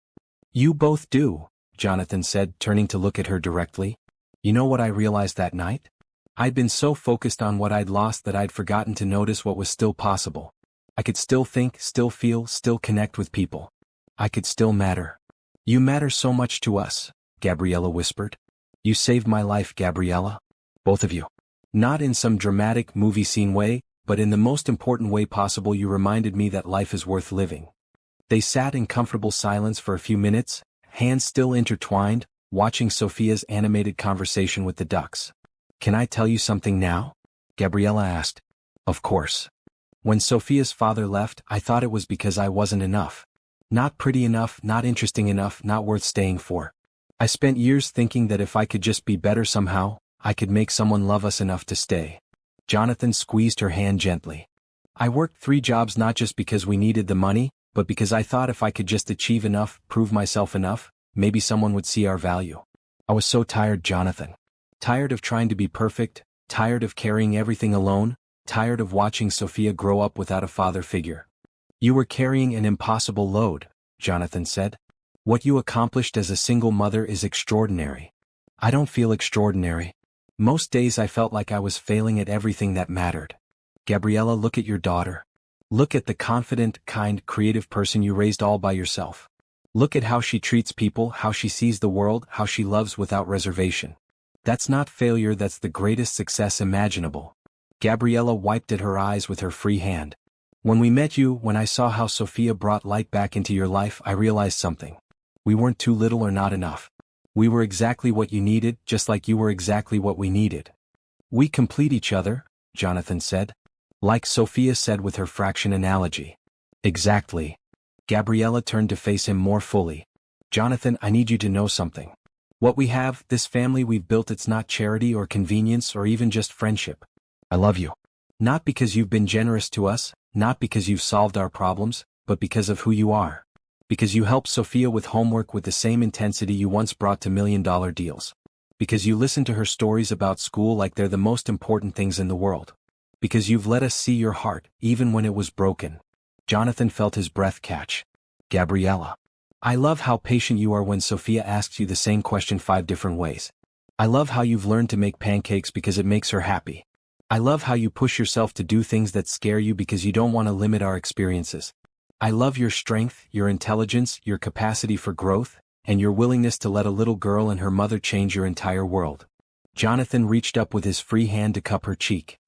"You both do," Jonathan said, turning to look at her directly. "You know what I realized that night? I'd been so focused on what I'd lost that I'd forgotten to notice what was still possible. I could still think, still feel, still connect with people. I could still matter. You matter so much to us, Gabriella whispered. You saved my life, Gabriella. Both of you. Not in some dramatic movie scene way, but in the most important way possible. You reminded me that life is worth living. They sat in comfortable silence for a few minutes, hands still intertwined, watching Sophia's animated conversation with the ducks. Can I tell you something now? Gabriella asked. Of course. When Sophia's father left, I thought it was because I wasn't enough. Not pretty enough, not interesting enough, not worth staying for. I spent years thinking that if I could just be better somehow, I could make someone love us enough to stay. Jonathan squeezed her hand gently. I worked 3 jobs not just because we needed the money, but because I thought if I could just achieve enough, prove myself enough, maybe someone would see our value. I was so tired, Jonathan. Tired of trying to be perfect, tired of carrying everything alone, tired of watching Sophia grow up without a father figure. You were carrying an impossible load, Jonathan said. What you accomplished as a single mother is extraordinary. I don't feel extraordinary. Most days I felt like I was failing at everything that mattered. Gabriella, look at your daughter. Look at the confident, kind, creative person you raised all by yourself. Look at how she treats people, how she sees the world, how she loves without reservation. That's not failure, that's the greatest success imaginable. Gabriella wiped at her eyes with her free hand. When we met you, when I saw how Sophia brought light back into your life, I realized something. We weren't too little or not enough. We were exactly what you needed, just like you were exactly what we needed. We complete each other, Jonathan said. Like Sophia said with her fraction analogy. Exactly. Gabriella turned to face him more fully. Jonathan, I need you to know something. What we have, this family we've built, it's not charity or convenience or even just friendship. I love you. Not because you've been generous to us, not because you've solved our problems, but because of who you are. Because you helped Sophia with homework with the same intensity you once brought to million-dollar deals. Because you listened to her stories about school like they're the most important things in the world. Because you've let us see your heart, even when it was broken. Jonathan felt his breath catch. Gabriella. I love how patient you are when Sophia asks you the same question 5 different ways. I love how you've learned to make pancakes because it makes her happy. I love how you push yourself to do things that scare you because you don't want to limit our experiences. I love your strength, your intelligence, your capacity for growth, and your willingness to let a little girl and her mother change your entire world. Jonathan reached up with his free hand to cup her cheek.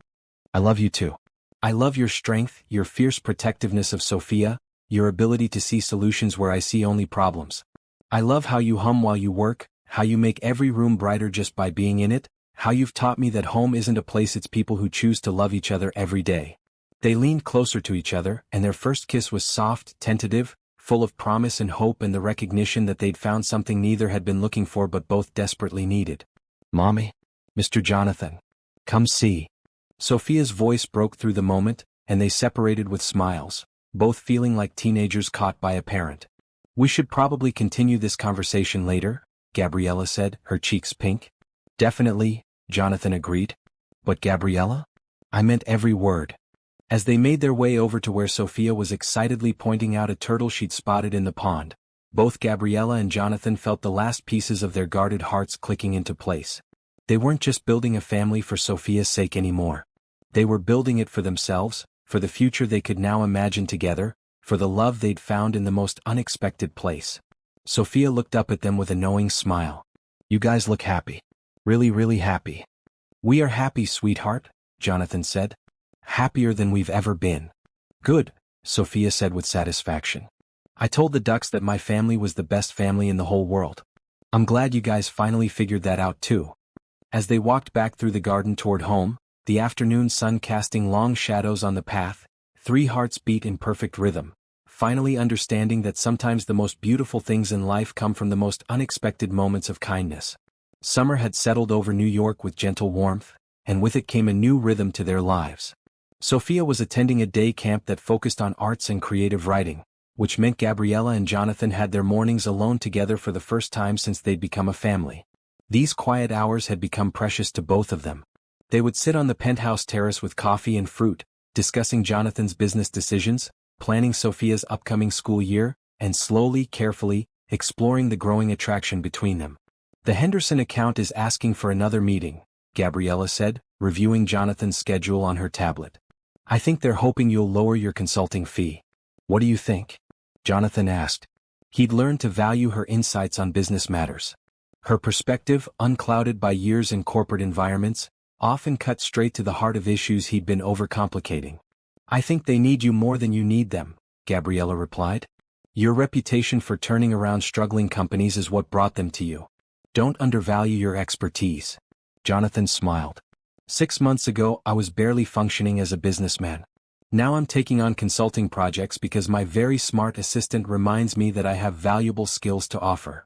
I love you too. I love your strength, your fierce protectiveness of Sophia, your ability to see solutions where I see only problems. I love how you hum while you work, how you make every room brighter just by being in it, how you've taught me that home isn't a place, it's people who choose to love each other every day. They leaned closer to each other, and their first kiss was soft, tentative, full of promise and hope and the recognition that they'd found something neither had been looking for but both desperately needed. Mommy? Mr. Jonathan. Come see. Sophia's voice broke through the moment, and they separated with smiles, both feeling like teenagers caught by a parent. We should probably continue this conversation later, Gabriella said, her cheeks pink. Definitely, Jonathan agreed. But Gabriella? I meant every word. As they made their way over to where Sophia was excitedly pointing out a turtle she'd spotted in the pond, both Gabriella and Jonathan felt the last pieces of their guarded hearts clicking into place. They weren't just building a family for Sophia's sake anymore. They were building it for themselves, for the future they could now imagine together, for the love they'd found in the most unexpected place. Sophia looked up at them with a knowing smile. You guys look happy. Really, really happy. We are happy, sweetheart, Jonathan said. Happier than we've ever been. Good, Sophia said with satisfaction. I told the ducks that my family was the best family in the whole world. I'm glad you guys finally figured that out too. As they walked back through the garden toward home, the afternoon sun casting long shadows on the path, 3 hearts beat in perfect rhythm, finally understanding that sometimes the most beautiful things in life come from the most unexpected moments of kindness. Summer had settled over New York with gentle warmth, and with it came a new rhythm to their lives. Sophia was attending a day camp that focused on arts and creative writing, which meant Gabriella and Jonathan had their mornings alone together for the first time since they'd become a family. These quiet hours had become precious to both of them. They would sit on the penthouse terrace with coffee and fruit, discussing Jonathan's business decisions, planning Sophia's upcoming school year, and slowly, carefully, exploring the growing attraction between them. The Henderson account is asking for another meeting, Gabriella said, reviewing Jonathan's schedule on her tablet. I think they're hoping you'll lower your consulting fee. What do you think? Jonathan asked. He'd learned to value her insights on business matters. Her perspective, unclouded by years in corporate environments, often cut straight to the heart of issues he'd been overcomplicating. "I think they need you more than you need them," Gabriella replied. "Your reputation for turning around struggling companies is what brought them to you. Don't undervalue your expertise." Jonathan smiled. 6 months ago I was barely functioning as a businessman. Now I'm taking on consulting projects because my very smart assistant reminds me that I have valuable skills to offer."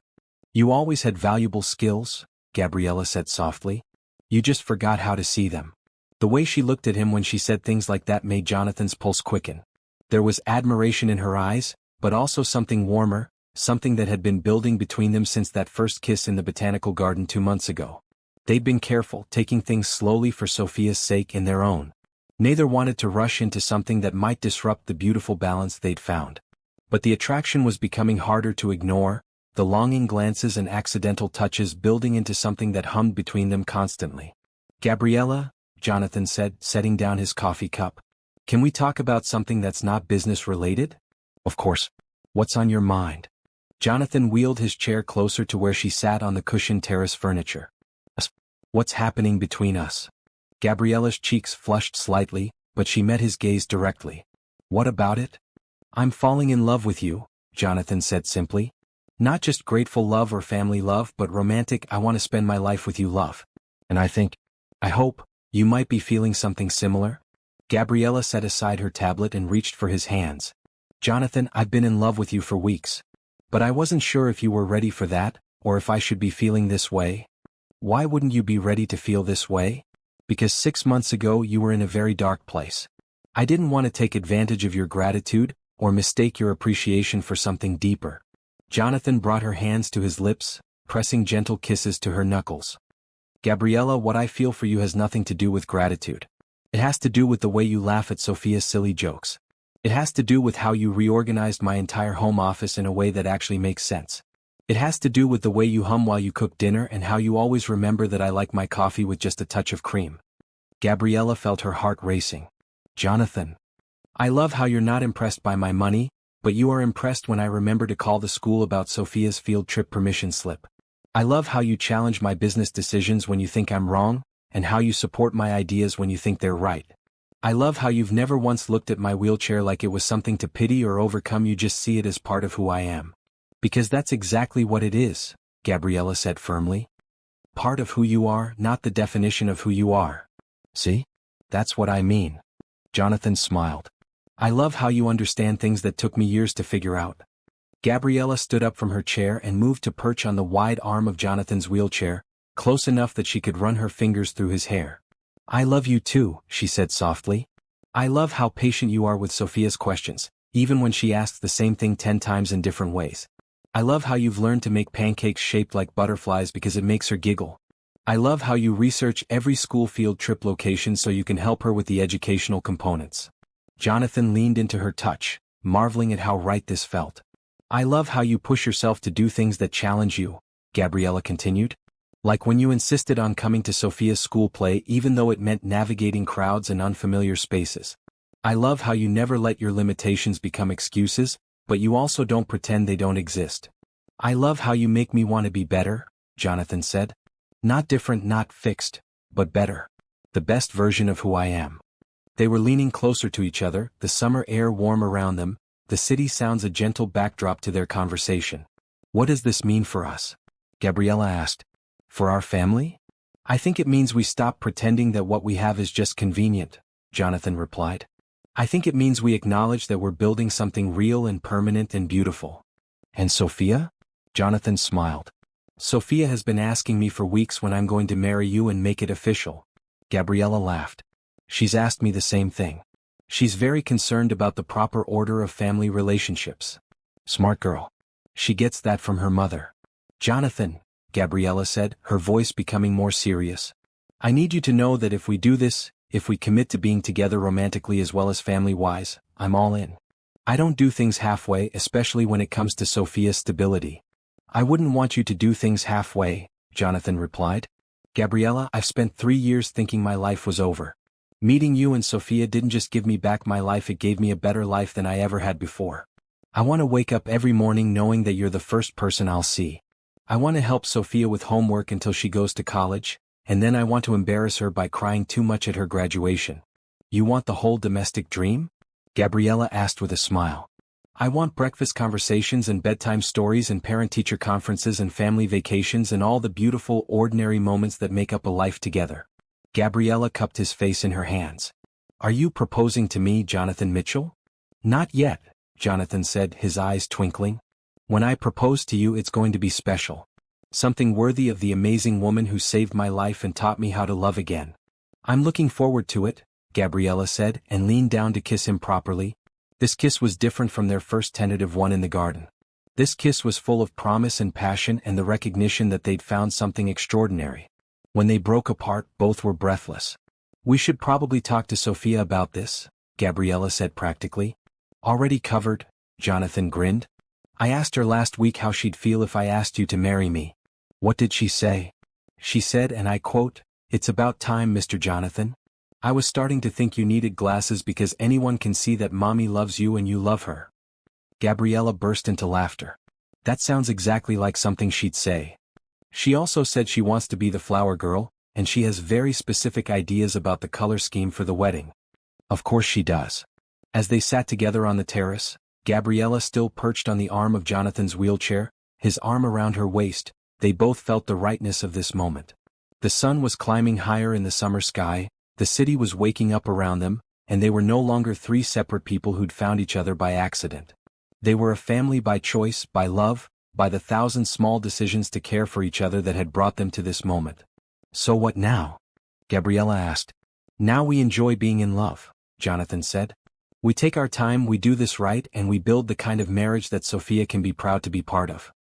"You always had valuable skills," Gabriella said softly. "You just forgot how to see them." The way she looked at him when she said things like that made Jonathan's pulse quicken. There was admiration in her eyes, but also something warmer, something that had been building between them since that first kiss in the botanical garden 2 months ago. They'd been careful, taking things slowly for Sophia's sake and their own. Neither wanted to rush into something that might disrupt the beautiful balance they'd found. But the attraction was becoming harder to ignore, the longing glances and accidental touches building into something that hummed between them constantly. "Gabriella," Jonathan said, setting down his coffee cup, "can we talk about something that's not business-related?" "Of course. What's on your mind?" Jonathan wheeled his chair closer to where she sat on the cushioned terrace furniture. "What's happening between us?" Gabriella's cheeks flushed slightly, but she met his gaze directly. "What about it?" "I'm falling in love with you," Jonathan said simply. "Not just grateful love or family love, but romantic I want to spend my life with you love. And I hope, you might be feeling something similar?" Gabriella set aside her tablet and reached for his hands. "Jonathan, I've been in love with you for weeks. But I wasn't sure if you were ready for that, or if I should be feeling this way." "Why wouldn't you be ready to feel this way?" "Because 6 months ago you were in a very dark place. I didn't want to take advantage of your gratitude, or mistake your appreciation for something deeper." Jonathan brought her hands to his lips, pressing gentle kisses to her knuckles. "Gabriella, what I feel for you has nothing to do with gratitude. It has to do with the way you laugh at Sophia's silly jokes. It has to do with how you reorganized my entire home office in a way that actually makes sense. It has to do with the way you hum while you cook dinner and how you always remember that I like my coffee with just a touch of cream." Gabriella felt her heart racing. "Jonathan, I love how you're not impressed by my money, but you are impressed when I remember to call the school about Sophia's field trip permission slip. I love how you challenge my business decisions when you think I'm wrong, and how you support my ideas when you think they're right. I love how you've never once looked at my wheelchair like it was something to pity or overcome, you just see it as part of who I am." "Because that's exactly what it is," Gabriella said firmly. "Part of who you are, not the definition of who you are." "See? That's what I mean." Jonathan smiled. "I love how you understand things that took me years to figure out." Gabriella stood up from her chair and moved to perch on the wide arm of Jonathan's wheelchair, close enough that she could run her fingers through his hair. "I love you too," she said softly. "I love how patient you are with Sophia's questions, even when she asks the same thing 10 times in different ways. I love how you've learned to make pancakes shaped like butterflies because it makes her giggle. I love how you research every school field trip location so you can help her with the educational components." Jonathan leaned into her touch, marveling at how right this felt. "I love how you push yourself to do things that challenge you," Gabriella continued. "Like when you insisted on coming to Sophia's school play even though it meant navigating crowds and unfamiliar spaces. I love how you never let your limitations become excuses, but you also don't pretend they don't exist. I love how you make me want to be better," Jonathan said. "Not different, not fixed, but better. The best version of who I am." They were leaning closer to each other, the summer air warm around them, the city sounds a gentle backdrop to their conversation. "What does this mean for us?" Gabriella asked. "For our family? I think it means we stop pretending that what we have is just convenient," Jonathan replied. "I think it means we acknowledge that we're building something real and permanent and beautiful." "And Sophia?" Jonathan smiled. "Sophia has been asking me for weeks when I'm going to marry you and make it official." Gabriella laughed. "She's asked me the same thing. She's very concerned about the proper order of family relationships." "Smart girl. She gets that from her mother." "Jonathan," Gabriella said, her voice becoming more serious, "I need you to know that if we do this, if we commit to being together romantically as well as family-wise, I'm all in. I don't do things halfway, especially when it comes to Sophia's stability." "I wouldn't want you to do things halfway," Jonathan replied. "Gabriella, I've spent 3 years thinking my life was over. Meeting you and Sophia didn't just give me back my life, it gave me a better life than I ever had before. I want to wake up every morning knowing that you're the first person I'll see. I want to help Sophia with homework until she goes to college, and then I want to embarrass her by crying too much at her graduation. You want the whole domestic dream? Gabriella asked with a smile. I want breakfast conversations and bedtime stories and parent-teacher conferences and family vacations and all the beautiful, ordinary moments that make up a life together. Gabriella cupped his face in her hands. Are you proposing to me, Jonathan Mitchell? Not yet, Jonathan said, his eyes twinkling. When I propose to you, it's going to be special. Something worthy of the amazing woman who saved my life and taught me how to love again. I'm looking forward to it, Gabriella said, and leaned down to kiss him properly. This kiss was different from their first tentative one in the garden. This kiss was full of promise and passion and the recognition that they'd found something extraordinary. When they broke apart, both were breathless. We should probably talk to Sophia about this, Gabriella said practically. Already covered, Jonathan grinned. I asked her last week how she'd feel if I asked you to marry me. What did she say? She said, and I quote, "It's about time, Mr. Jonathan. I was starting to think you needed glasses because anyone can see that mommy loves you and you love her." Gabriella burst into laughter. That sounds exactly like something she'd say. She also said she wants to be the flower girl, and she has very specific ideas about the color scheme for the wedding. Of course she does. As they sat together on the terrace, Gabriella still perched on the arm of Jonathan's wheelchair, his arm around her waist, they both felt the rightness of this moment. The sun was climbing higher in the summer sky, the city was waking up around them, and they were no longer three separate people who'd found each other by accident. They were a family by choice, by love, by the thousand small decisions to care for each other that had brought them to this moment. So what now? Gabriella asked. Now we enjoy being in love, Jonathan said. We take our time, we do this right, and we build the kind of marriage that Sophia can be proud to be part of.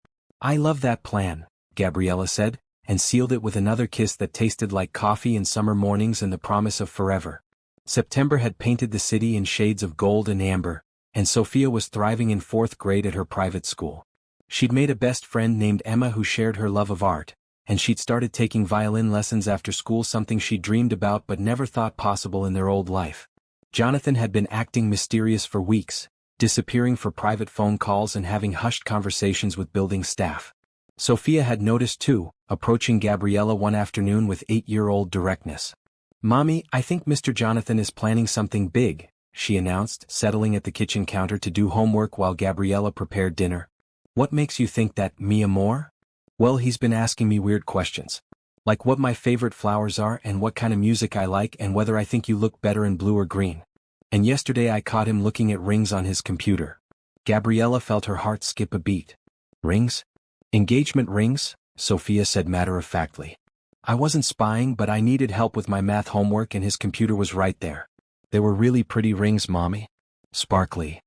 I love that plan, Gabriella said, and sealed it with another kiss that tasted like coffee in summer mornings and the promise of forever. September had painted the city in shades of gold and amber, and Sophia was thriving in 4th grade at her private school. She'd made a best friend named Emma who shared her love of art, and she'd started taking violin lessons after school, something she dreamed about but never thought possible in their old life. Jonathan had been acting mysterious for weeks, disappearing for private phone calls and having hushed conversations with building staff. Sophia had noticed too, approaching Gabriella one afternoon with 8-year-old directness. Mommy, I think Mr. Jonathan is planning something big, she announced, settling at the kitchen counter to do homework while Gabriella prepared dinner. What makes you think that, mi amor? Well, he's been asking me weird questions. Like what my favorite flowers are and what kind of music I like and whether I think you look better in blue or green. And yesterday I caught him looking at rings on his computer. Gabriella felt her heart skip a beat. Rings? Engagement rings? Sophia said matter-of-factly. I wasn't spying, but I needed help with my math homework and his computer was right there. They were really pretty rings, Mommy. Sparkly.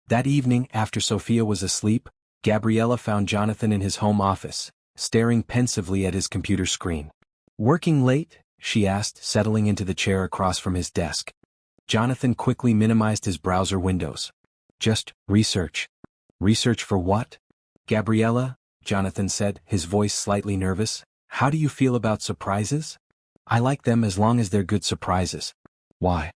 That evening, after Sophia was asleep, Gabriella found Jonathan in his home office, staring pensively at his computer screen. Working late? She asked, settling into the chair across from his desk. Jonathan quickly minimized his browser windows. Just research. Research for what? Gabriella, Jonathan said, his voice slightly nervous. How do you feel about surprises? I like them as long as they're good surprises. Why?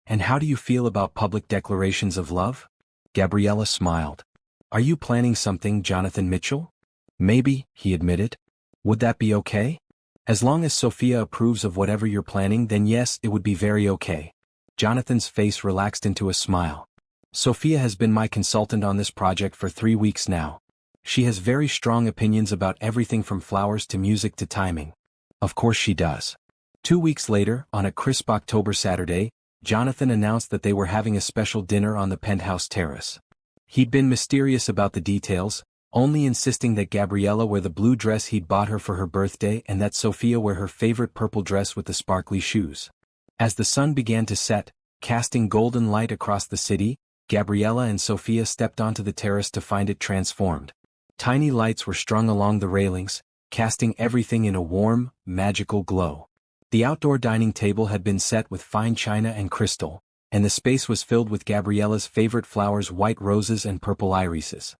And how do you feel about public declarations of love? Gabriella smiled. Are you planning something, Jonathan Mitchell? Maybe, he admitted. Would that be okay? As long as Sophia approves of whatever you're planning, then yes, it would be very okay. Jonathan's face relaxed into a smile. Sophia has been my consultant on this project for 3 weeks now. She has very strong opinions about everything from flowers to music to timing. Of course she does. 2 weeks later, on a crisp October Saturday, Jonathan announced that they were having a special dinner on the penthouse terrace. He'd been mysterious about the details, only insisting that Gabriella wear the blue dress he'd bought her for her birthday and that Sophia wear her favorite purple dress with the sparkly shoes. As the sun began to set, casting golden light across the city, Gabriella and Sophia stepped onto the terrace to find it transformed. Tiny lights were strung along the railings, casting everything in a warm, magical glow. The outdoor dining table had been set with fine china and crystal, and the space was filled with Gabriella's favorite flowers, white roses and purple irises.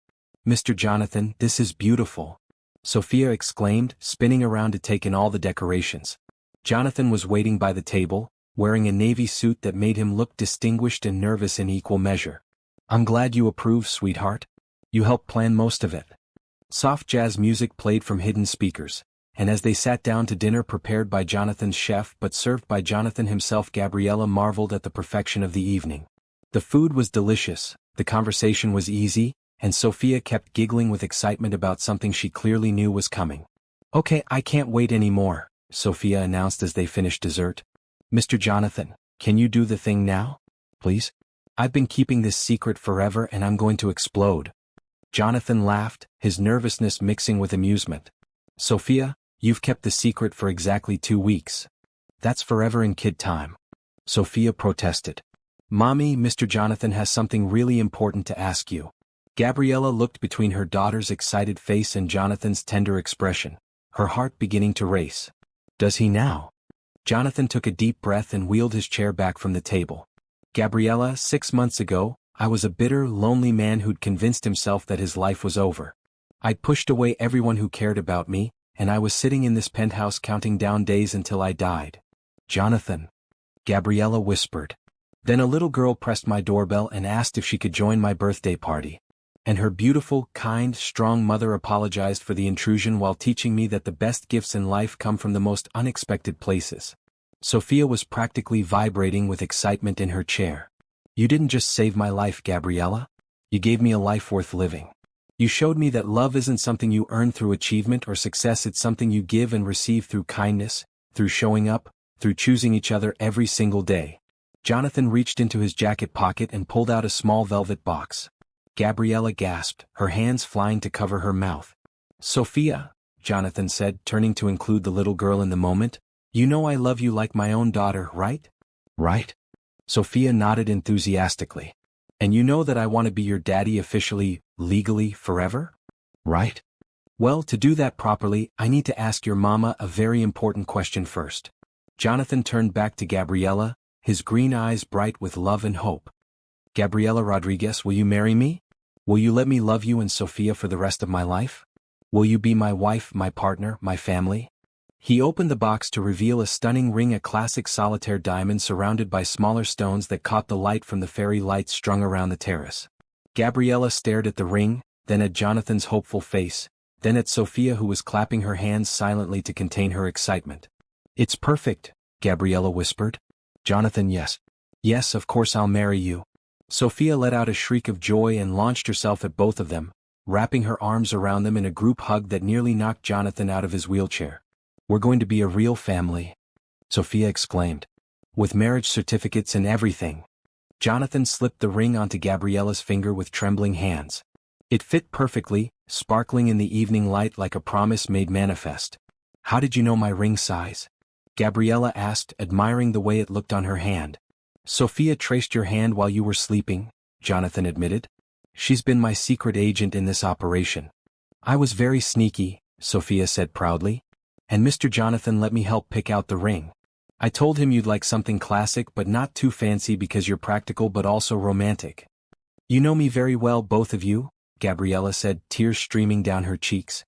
Mr. Jonathan, this is beautiful, Sophia exclaimed, spinning around to take in all the decorations. Jonathan was waiting by the table, wearing a navy suit that made him look distinguished and nervous in equal measure. I'm glad you approve, sweetheart, You helped plan most of it. Soft jazz music played from hidden speakers, and as they sat down to dinner prepared by Jonathan's chef but served by Jonathan himself, Gabriella marveled at the perfection of the evening. The food was delicious, the conversation was easy, and Sophia kept giggling with excitement about something she clearly knew was coming. "Okay, I can't wait anymore," Sophia announced as they finished dessert. "Mr. Jonathan, can you do the thing now? Please? I've been keeping this secret forever and I'm going to explode." Jonathan laughed, his nervousness mixing with amusement. "Sophia, you've kept the secret for exactly 2 weeks. That's forever in kid time." Sophia protested. "Mommy, Mr. Jonathan has something really important to ask you." Gabriella looked between her daughter's excited face and Jonathan's tender expression, her heart beginning to race. "Does he now?" Jonathan took a deep breath and wheeled his chair back from the table. "Gabriella, 6 months ago, I was a bitter, lonely man who'd convinced himself that his life was over. I'd pushed away everyone who cared about me, and I was sitting in this penthouse counting down days until I died." "Jonathan," Gabriella whispered. "Then a little girl pressed my doorbell and asked if she could join my birthday party. And her beautiful, kind, strong mother apologized for the intrusion while teaching me that the best gifts in life come from the most unexpected places." Sophia was practically vibrating with excitement in her chair. "You didn't just save my life, Gabriella. You gave me a life worth living. You showed me that love isn't something you earn through achievement or success, it's something you give and receive through kindness, through showing up, through choosing each other every single day." Jonathan reached into his jacket pocket and pulled out a small velvet box. Gabriella gasped, her hands flying to cover her mouth. "Sophia," Jonathan said, turning to include the little girl in the moment, "you know I love you like my own daughter, right?" "Right?" Sophia nodded enthusiastically. "And you know that I want to be your daddy officially, legally, forever?" "Right?" "Well, to do that properly, I need to ask your mama a very important question first." Jonathan turned back to Gabriella, his green eyes bright with love and hope. "Gabriella Rodriguez, will you marry me? Will you let me love you and Sophia for the rest of my life? Will you be my wife, my partner, my family?" He opened the box to reveal a stunning ring, a classic solitaire diamond surrounded by smaller stones that caught the light from the fairy lights strung around the terrace. Gabriella stared at the ring, then at Jonathan's hopeful face, then at Sophia, who was clapping her hands silently to contain her excitement. "It's perfect," Gabriella whispered. "Jonathan, yes. Yes, of course I'll marry you." Sophia let out a shriek of joy and launched herself at both of them, wrapping her arms around them in a group hug that nearly knocked Jonathan out of his wheelchair. "We're going to be a real family," Sophia exclaimed. "With marriage certificates and everything." Jonathan slipped the ring onto Gabriella's finger with trembling hands. It fit perfectly, sparkling in the evening light like a promise made manifest. "How did you know my ring size?" Gabriella asked, admiring the way it looked on her hand. "Sophia traced your hand while you were sleeping," Jonathan admitted. "She's been my secret agent in this operation." "I was very sneaky," Sophia said proudly. "And Mr. Jonathan let me help pick out the ring. I told him you'd like something classic but not too fancy because you're practical but also romantic." "You know me very well, both of you," Gabriella said, tears streaming down her cheeks.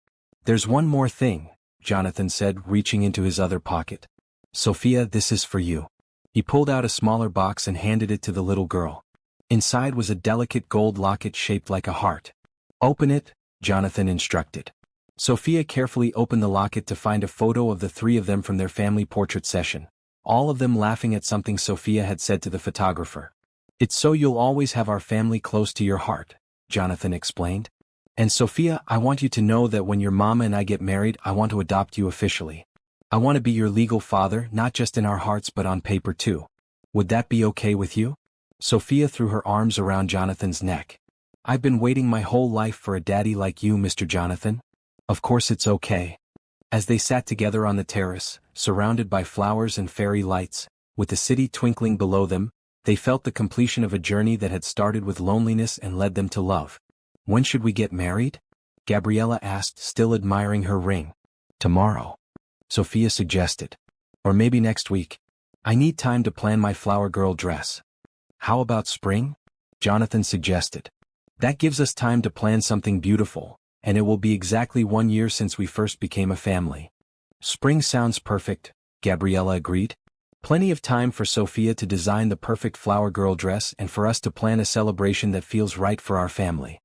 "There's one more thing," Jonathan said, reaching into his other pocket. "Sophia, this is for you." He pulled out a smaller box and handed it to the little girl. Inside was a delicate gold locket shaped like a heart. "Open it," Jonathan instructed. Sophia carefully opened the locket to find a photo of the three of them from their family portrait session, all of them laughing at something Sophia had said to the photographer. "It's so you'll always have our family close to your heart," Jonathan explained. "And Sophia, I want you to know that when your mama and I get married, I want to adopt you officially. I want to be your legal father, not just in our hearts but on paper too. Would that be okay with you?" Sophia threw her arms around Jonathan's neck. "I've been waiting my whole life for a daddy like you, Mr. Jonathan. Of course it's okay." As they sat together on the terrace, surrounded by flowers and fairy lights, with the city twinkling below them, they felt the completion of a journey that had started with loneliness and led them to love. "When should we get married?" Gabriella asked, still admiring her ring. "Tomorrow," Sophia suggested. "Or maybe next week. I need time to plan my flower girl dress." "How about spring?" Jonathan suggested. "That gives us time to plan something beautiful, and it will be exactly 1 year since we first became a family." "Spring sounds perfect," Gabriella agreed. "Plenty of time for Sophia to design the perfect flower girl dress and for us to plan a celebration that feels right for our family."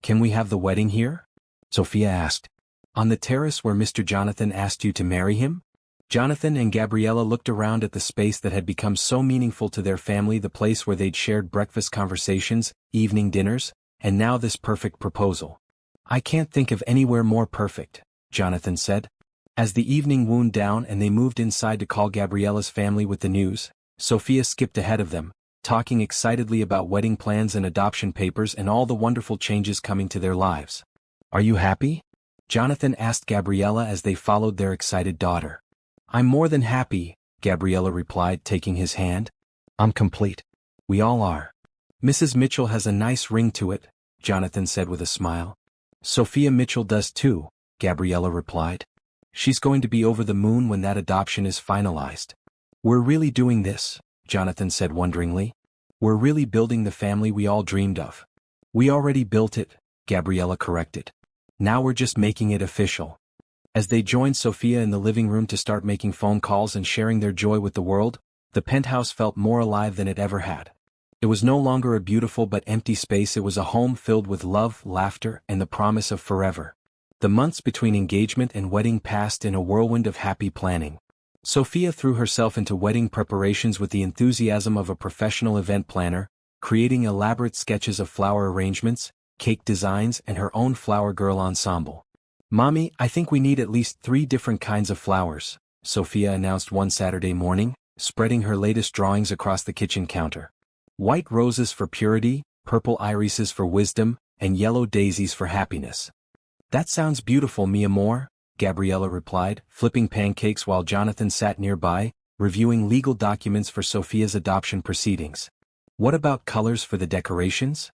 Can we have the wedding here? Sophia asked. On the terrace where Mr. Jonathan asked you to marry him? Jonathan and Gabriella looked around at the space that had become so meaningful to their family, the place where they'd shared breakfast conversations, evening dinners, and now this perfect proposal. I can't think of anywhere more perfect, Jonathan said. As the evening wound down and they moved inside to call Gabriella's family with the news, Sophia skipped ahead of them, talking excitedly about wedding plans and adoption papers and all the wonderful changes coming to their lives. Are you happy? Jonathan asked Gabriella as they followed their excited daughter. I'm more than happy, Gabriella replied, taking his hand. I'm complete. We all are. Mrs. Mitchell has a nice ring to it, Jonathan said with a smile. Sophia Mitchell does too, Gabriella replied. She's going to be over the moon when that adoption is finalized. We're really doing this, Jonathan said wonderingly. We're really building the family we all dreamed of. We already built it, Gabriella corrected. Now we're just making it official. As they joined Sophia in the living room to start making phone calls and sharing their joy with the world, the penthouse felt more alive than it ever had. It was no longer a beautiful but empty space. It was a home filled with love, laughter, and the promise of forever. The months between engagement and wedding passed in a whirlwind of happy planning. Sophia threw herself into wedding preparations with the enthusiasm of a professional event planner, creating elaborate sketches of flower arrangements, cake designs, and her own flower girl ensemble. Mommy, I think we need at least 3 different kinds of flowers, Sophia announced one Saturday morning, spreading her latest drawings across the kitchen counter. White roses for purity, purple irises for wisdom, and yellow daisies for happiness. That sounds beautiful, mi amor, Gabriella replied, flipping pancakes while Jonathan sat nearby, reviewing legal documents for Sophia's adoption proceedings. What about colors for the decorations?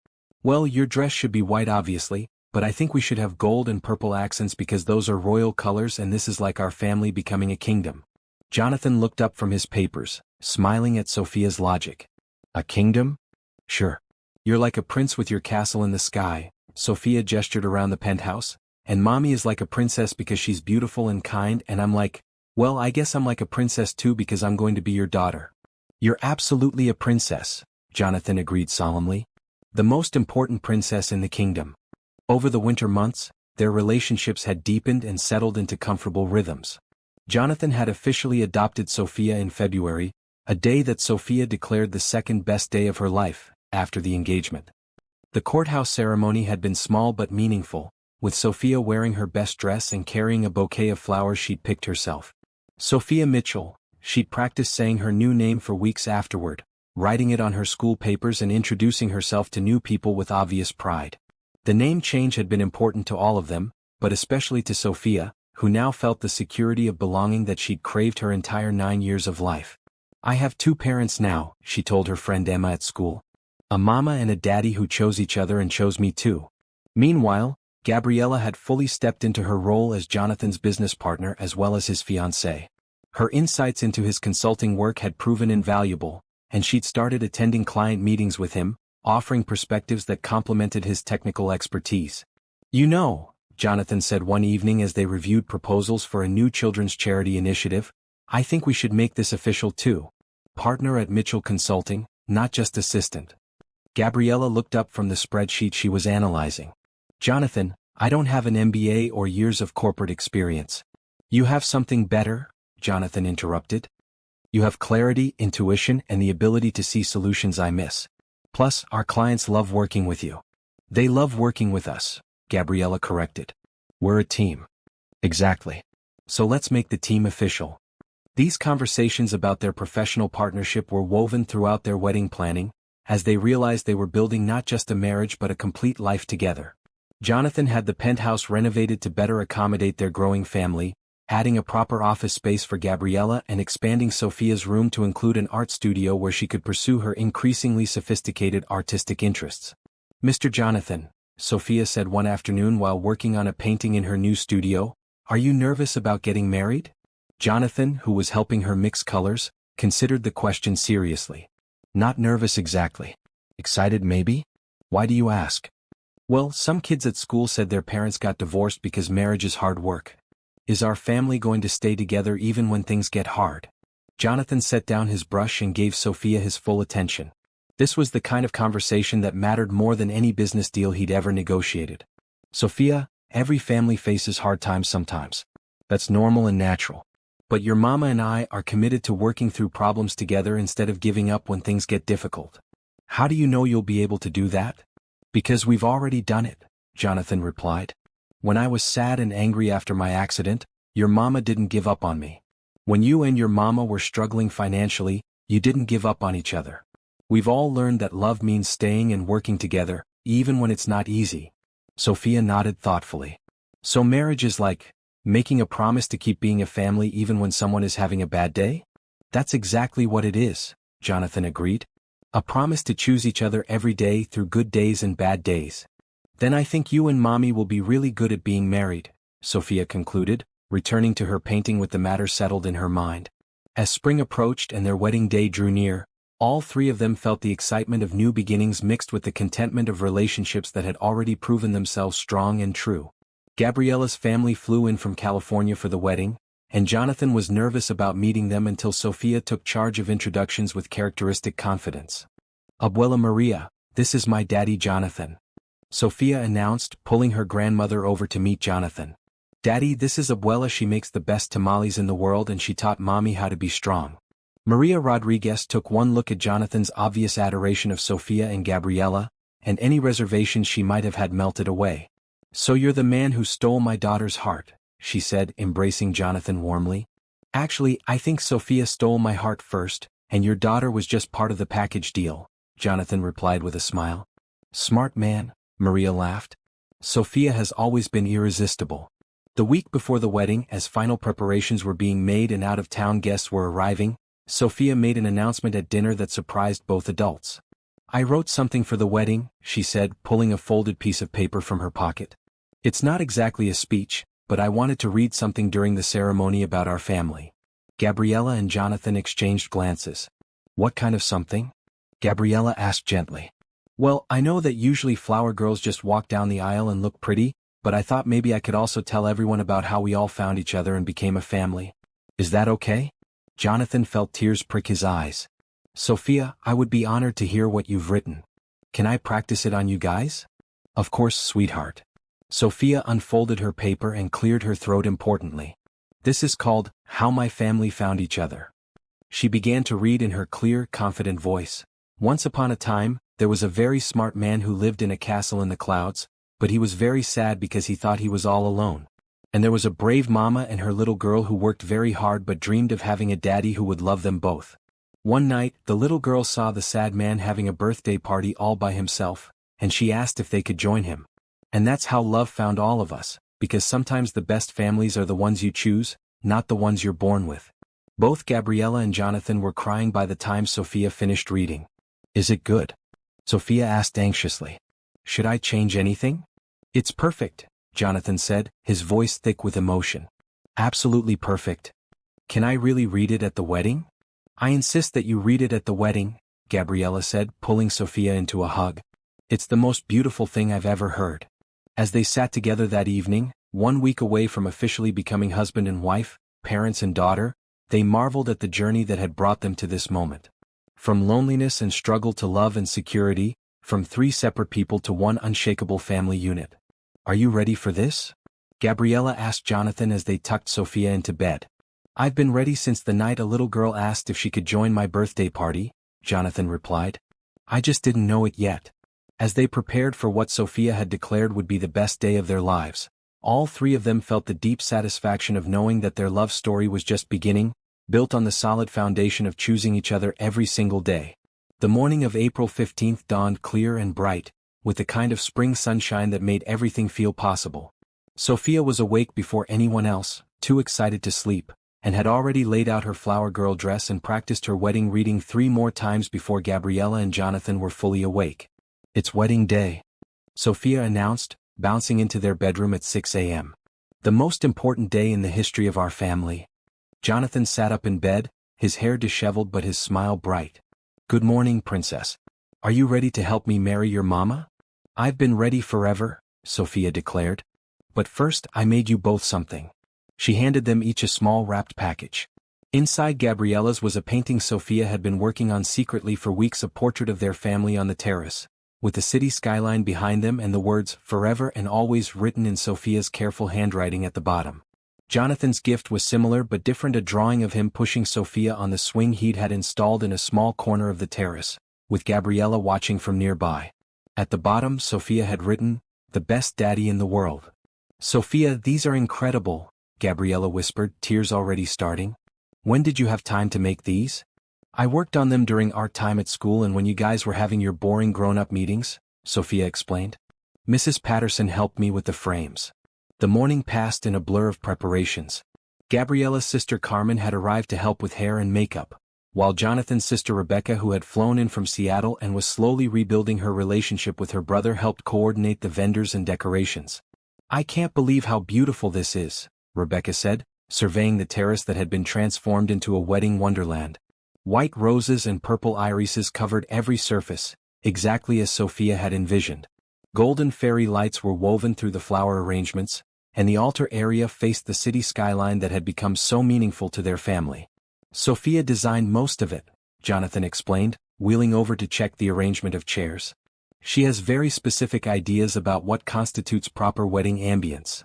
Well, your dress should be white obviously, but I think we should have gold and purple accents because those are royal colors and this is like our family becoming a kingdom. Jonathan looked up from his papers, smiling at Sophia's logic. A kingdom? Sure. You're like a prince with your castle in the sky, Sophia gestured around the penthouse, and Mommy is like a princess because she's beautiful and kind, and I'm like, well, I guess I'm like a princess too because I'm going to be your daughter. You're absolutely a princess, Jonathan agreed solemnly. The most important princess in the kingdom. Over the winter months, their relationships had deepened and settled into comfortable rhythms. Jonathan had officially adopted Sophia in February, a day that Sophia declared the second best day of her life, after the engagement. The courthouse ceremony had been small but meaningful, with Sophia wearing her best dress and carrying a bouquet of flowers she'd picked herself. Sophia Mitchell, she'd practiced saying her new name for weeks afterward, writing it on her school papers and introducing herself to new people with obvious pride. The name change had been important to all of them, but especially to Sophia, who now felt the security of belonging that she'd craved her entire 9 years of life. I have 2 parents now, she told her friend Emma at school. A mama and a daddy who chose each other and chose me too. Meanwhile, Gabriella had fully stepped into her role as Jonathan's business partner as well as his fiancée. Her insights into his consulting work had proven invaluable, and she'd started attending client meetings with him, offering perspectives that complemented his technical expertise. You know, Jonathan said one evening as they reviewed proposals for a new children's charity initiative, I think we should make this official too. Partner at Mitchell Consulting, not just assistant. Gabriella looked up from the spreadsheet she was analyzing. Jonathan, I don't have an MBA or years of corporate experience. You have something better, Jonathan interrupted. You have clarity, intuition, and the ability to see solutions I miss. Plus, our clients love working with you. They love working with us, Gabriella corrected. We're a team. Exactly. So let's make the team official. These conversations about their professional partnership were woven throughout their wedding planning, as they realized they were building not just a marriage but a complete life together. Jonathan had the penthouse renovated to better accommodate their growing family, adding a proper office space for Gabriella and expanding Sophia's room to include an art studio where she could pursue her increasingly sophisticated artistic interests. Mr. Jonathan, Sophia said one afternoon while working on a painting in her new studio, are you nervous about getting married? Jonathan, who was helping her mix colors, considered the question seriously. Not nervous exactly. Excited maybe? Why do you ask? Well, some kids at school said their parents got divorced because marriage is hard work. Is our family going to stay together even when things get hard? Jonathan set down his brush and gave Sophia his full attention. This was the kind of conversation that mattered more than any business deal he'd ever negotiated. Sophia, every family faces hard times sometimes. That's normal and natural. But your mama and I are committed to working through problems together instead of giving up when things get difficult. How do you know you'll be able to do that? Because we've already done it, Jonathan replied. When I was sad and angry after my accident, your mama didn't give up on me. When you and your mama were struggling financially, you didn't give up on each other. We've all learned that love means staying and working together, even when it's not easy. Sophia nodded thoughtfully. So marriage is like making a promise to keep being a family even when someone is having a bad day? That's exactly what it is, Jonathan agreed. A promise to choose each other every day through good days and bad days. Then I think you and Mommy will be really good at being married, Sophia concluded, returning to her painting with the matter settled in her mind. As spring approached and their wedding day drew near, all three of them felt the excitement of new beginnings mixed with the contentment of relationships that had already proven themselves strong and true. Gabriella's family flew in from California for the wedding, and Jonathan was nervous about meeting them until Sophia took charge of introductions with characteristic confidence. Abuela Maria, this is my daddy Jonathan. Sophia announced, pulling her grandmother over to meet Jonathan. Daddy, this is Abuela. She makes the best tamales in the world and she taught Mommy how to be strong. Maria Rodriguez took one look at Jonathan's obvious adoration of Sophia and Gabriella, and any reservations she might have had melted away. So you're the man who stole my daughter's heart, she said, embracing Jonathan warmly. Actually, I think Sophia stole my heart first, and your daughter was just part of the package deal, Jonathan replied with a smile. Smart man, Maria laughed. Sophia has always been irresistible. The week before the wedding, as final preparations were being made and out-of-town guests were arriving, Sophia made an announcement at dinner that surprised both adults. I wrote something for the wedding, she said, pulling a folded piece of paper from her pocket. It's not exactly a speech, but I wanted to read something during the ceremony about our family. Gabriella and Jonathan exchanged glances. What kind of something? Gabriella asked gently. Well, I know that usually flower girls just walk down the aisle and look pretty, but I thought maybe I could also tell everyone about how we all found each other and became a family. Is that okay? Jonathan felt tears prick his eyes. Sophia, I would be honored to hear what you've written. Can I practice it on you guys? Of course, sweetheart. Sophia unfolded her paper and cleared her throat importantly. This is called, How My Family Found Each Other. She began to read in her clear, confident voice. Once upon a time, there was a very smart man who lived in a castle in the clouds, but he was very sad because he thought he was all alone. And there was a brave mama and her little girl who worked very hard but dreamed of having a daddy who would love them both. One night, the little girl saw the sad man having a birthday party all by himself, and she asked if they could join him. And that's how love found all of us, because sometimes the best families are the ones you choose, not the ones you're born with. Both Gabriella and Jonathan were crying by the time Sophia finished reading. Is it good? Sophia asked anxiously. Should I change anything? It's perfect, Jonathan said, his voice thick with emotion. Absolutely perfect. Can I really read it at the wedding? I insist that you read it at the wedding, Gabriella said, pulling Sophia into a hug. It's the most beautiful thing I've ever heard. As they sat together that evening, 1 week away from officially becoming husband and wife, parents and daughter, they marveled at the journey that had brought them to this moment. From loneliness and struggle to love and security, from 3 separate people to one unshakable family unit. Are you ready for this? Gabriella asked Jonathan as they tucked Sophia into bed. I've been ready since the night a little girl asked if she could join my birthday party, Jonathan replied. I just didn't know it yet. As they prepared for what Sophia had declared would be the best day of their lives, all 3 of them felt the deep satisfaction of knowing that their love story was just beginning, built on the solid foundation of choosing each other every single day. The morning of April 15th dawned clear and bright, with the kind of spring sunshine that made everything feel possible. Sophia was awake before anyone else, too excited to sleep, and had already laid out her flower girl dress and practiced her wedding reading 3 more times before Gabriella and Jonathan were fully awake. It's wedding day, Sophia announced, bouncing into their bedroom at 6 a.m. The most important day in the history of our family. Jonathan sat up in bed, his hair disheveled but his smile bright. Good morning, princess. Are you ready to help me marry your mama? I've been ready forever, Sophia declared. But first I made you both something. She handed them each a small wrapped package. Inside Gabriella's was a painting Sophia had been working on secretly for weeks, a portrait of their family on the terrace, with the city skyline behind them and the words "Forever and Always" written in Sophia's careful handwriting at the bottom. Jonathan's gift was similar but different, a drawing of him pushing Sophia on the swing he'd had installed in a small corner of the terrace, with Gabriella watching from nearby. At the bottom Sophia had written, "The best daddy in the world." "Sophia, these are incredible," Gabriella whispered, tears already starting. "When did you have time to make these?" "I worked on them during art time at school and when you guys were having your boring grown-up meetings," Sophia explained. "Mrs. Patterson helped me with the frames." The morning passed in a blur of preparations. Gabriella's sister Carmen had arrived to help with hair and makeup, while Jonathan's sister Rebecca, who had flown in from Seattle and was slowly rebuilding her relationship with her brother, helped coordinate the vendors and decorations. "I can't believe how beautiful this is," Rebecca said, surveying the terrace that had been transformed into a wedding wonderland. White roses and purple irises covered every surface, exactly as Sophia had envisioned. Golden fairy lights were woven through the flower arrangements, and the altar area faced the city skyline that had become so meaningful to their family. "Sophia designed most of it," Jonathan explained, wheeling over to check the arrangement of chairs. "She has very specific ideas about what constitutes proper wedding ambience."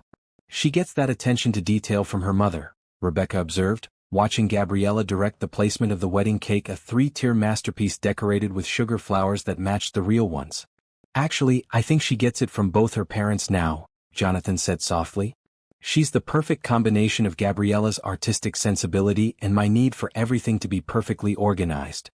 "She gets that attention to detail from her mother," Rebecca observed, watching Gabriella direct the placement of the wedding cake, a three-tier masterpiece decorated with sugar flowers that matched the real ones. "Actually, I think she gets it from both her parents now," Jonathan said softly. "She's the perfect combination of Gabriella's artistic sensibility and my need for everything to be perfectly organized."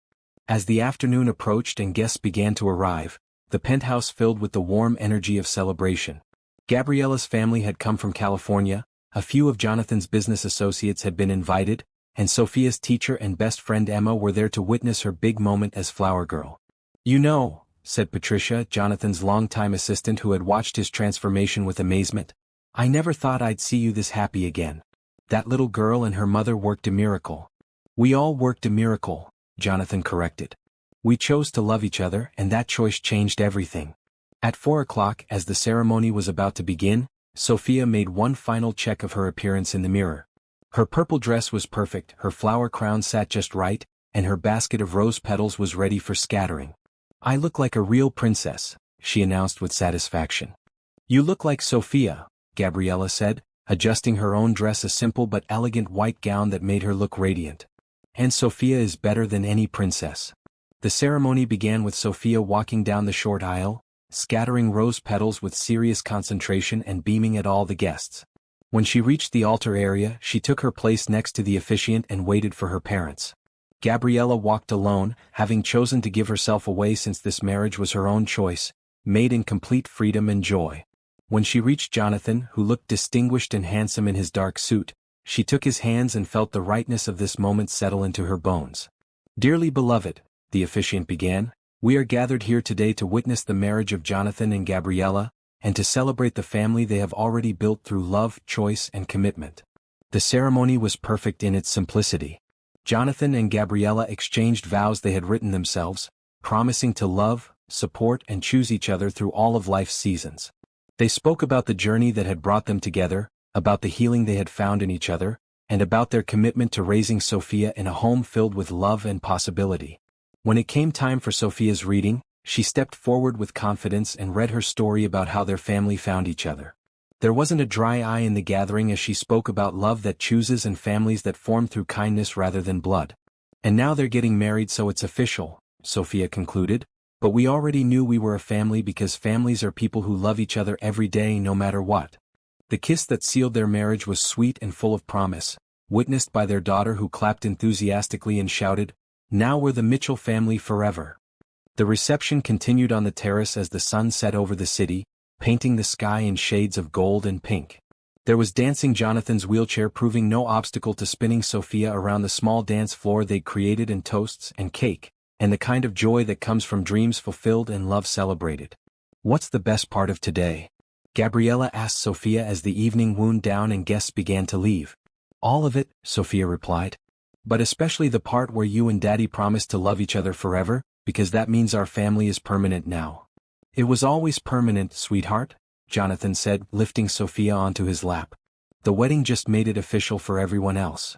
As the afternoon approached and guests began to arrive, the penthouse filled with the warm energy of celebration. Gabriella's family had come from California, a few of Jonathan's business associates had been invited, and Sophia's teacher and best friend Emma were there to witness her big moment as flower girl. "You know," said Patricia, Jonathan's longtime assistant who had watched his transformation with amazement, "I never thought I'd see you this happy again. That little girl and her mother worked a miracle." "We all worked a miracle," Jonathan corrected. "We chose to love each other and that choice changed everything." At 4 o'clock, as the ceremony was about to begin, Sophia made one final check of her appearance in the mirror. Her purple dress was perfect, her flower crown sat just right, and her basket of rose petals was ready for scattering. "I look like a real princess," she announced with satisfaction. "You look like Sophia," Gabriella said, adjusting her own dress, a simple but elegant white gown that made her look radiant. "And Sophia is better than any princess." The ceremony began with Sophia walking down the short aisle, scattering rose petals with serious concentration and beaming at all the guests. When she reached the altar area, she took her place next to the officiant and waited for her parents. Gabriella walked alone, having chosen to give herself away since this marriage was her own choice, made in complete freedom and joy. When she reached Jonathan, who looked distinguished and handsome in his dark suit, she took his hands and felt the rightness of this moment settle into her bones. "Dearly beloved," the officiant began, "we are gathered here today to witness the marriage of Jonathan and Gabriella, and to celebrate the family they have already built through love, choice, and commitment." The ceremony was perfect in its simplicity. Jonathan and Gabriella exchanged vows they had written themselves, promising to love, support, and choose each other through all of life's seasons. They spoke about the journey that had brought them together, about the healing they had found in each other, and about their commitment to raising Sophia in a home filled with love and possibility. When it came time for Sophia's reading, she stepped forward with confidence and read her story about how their family found each other. There wasn't a dry eye in the gathering as she spoke about love that chooses and families that form through kindness rather than blood. "And now they're getting married, so it's official," Sophia concluded, "but we already knew we were a family because families are people who love each other every day no matter what." The kiss that sealed their marriage was sweet and full of promise, witnessed by their daughter who clapped enthusiastically and shouted, "Now we're the Mitchell family forever." The reception continued on the terrace as the sun set over the city, painting the sky in shades of gold and pink. There was dancing, Jonathan's wheelchair proving no obstacle to spinning Sophia around the small dance floor they'd created, and toasts and cake, and the kind of joy that comes from dreams fulfilled and love celebrated. "What's the best part of today?" Gabriella asked Sophia as the evening wound down and guests began to leave. "All of it," Sophia replied. "But especially the part where you and Daddy promised to love each other forever, because that means our family is permanent now." "It was always permanent, sweetheart," Jonathan said, lifting Sophia onto his lap. "The wedding just made it official for everyone else."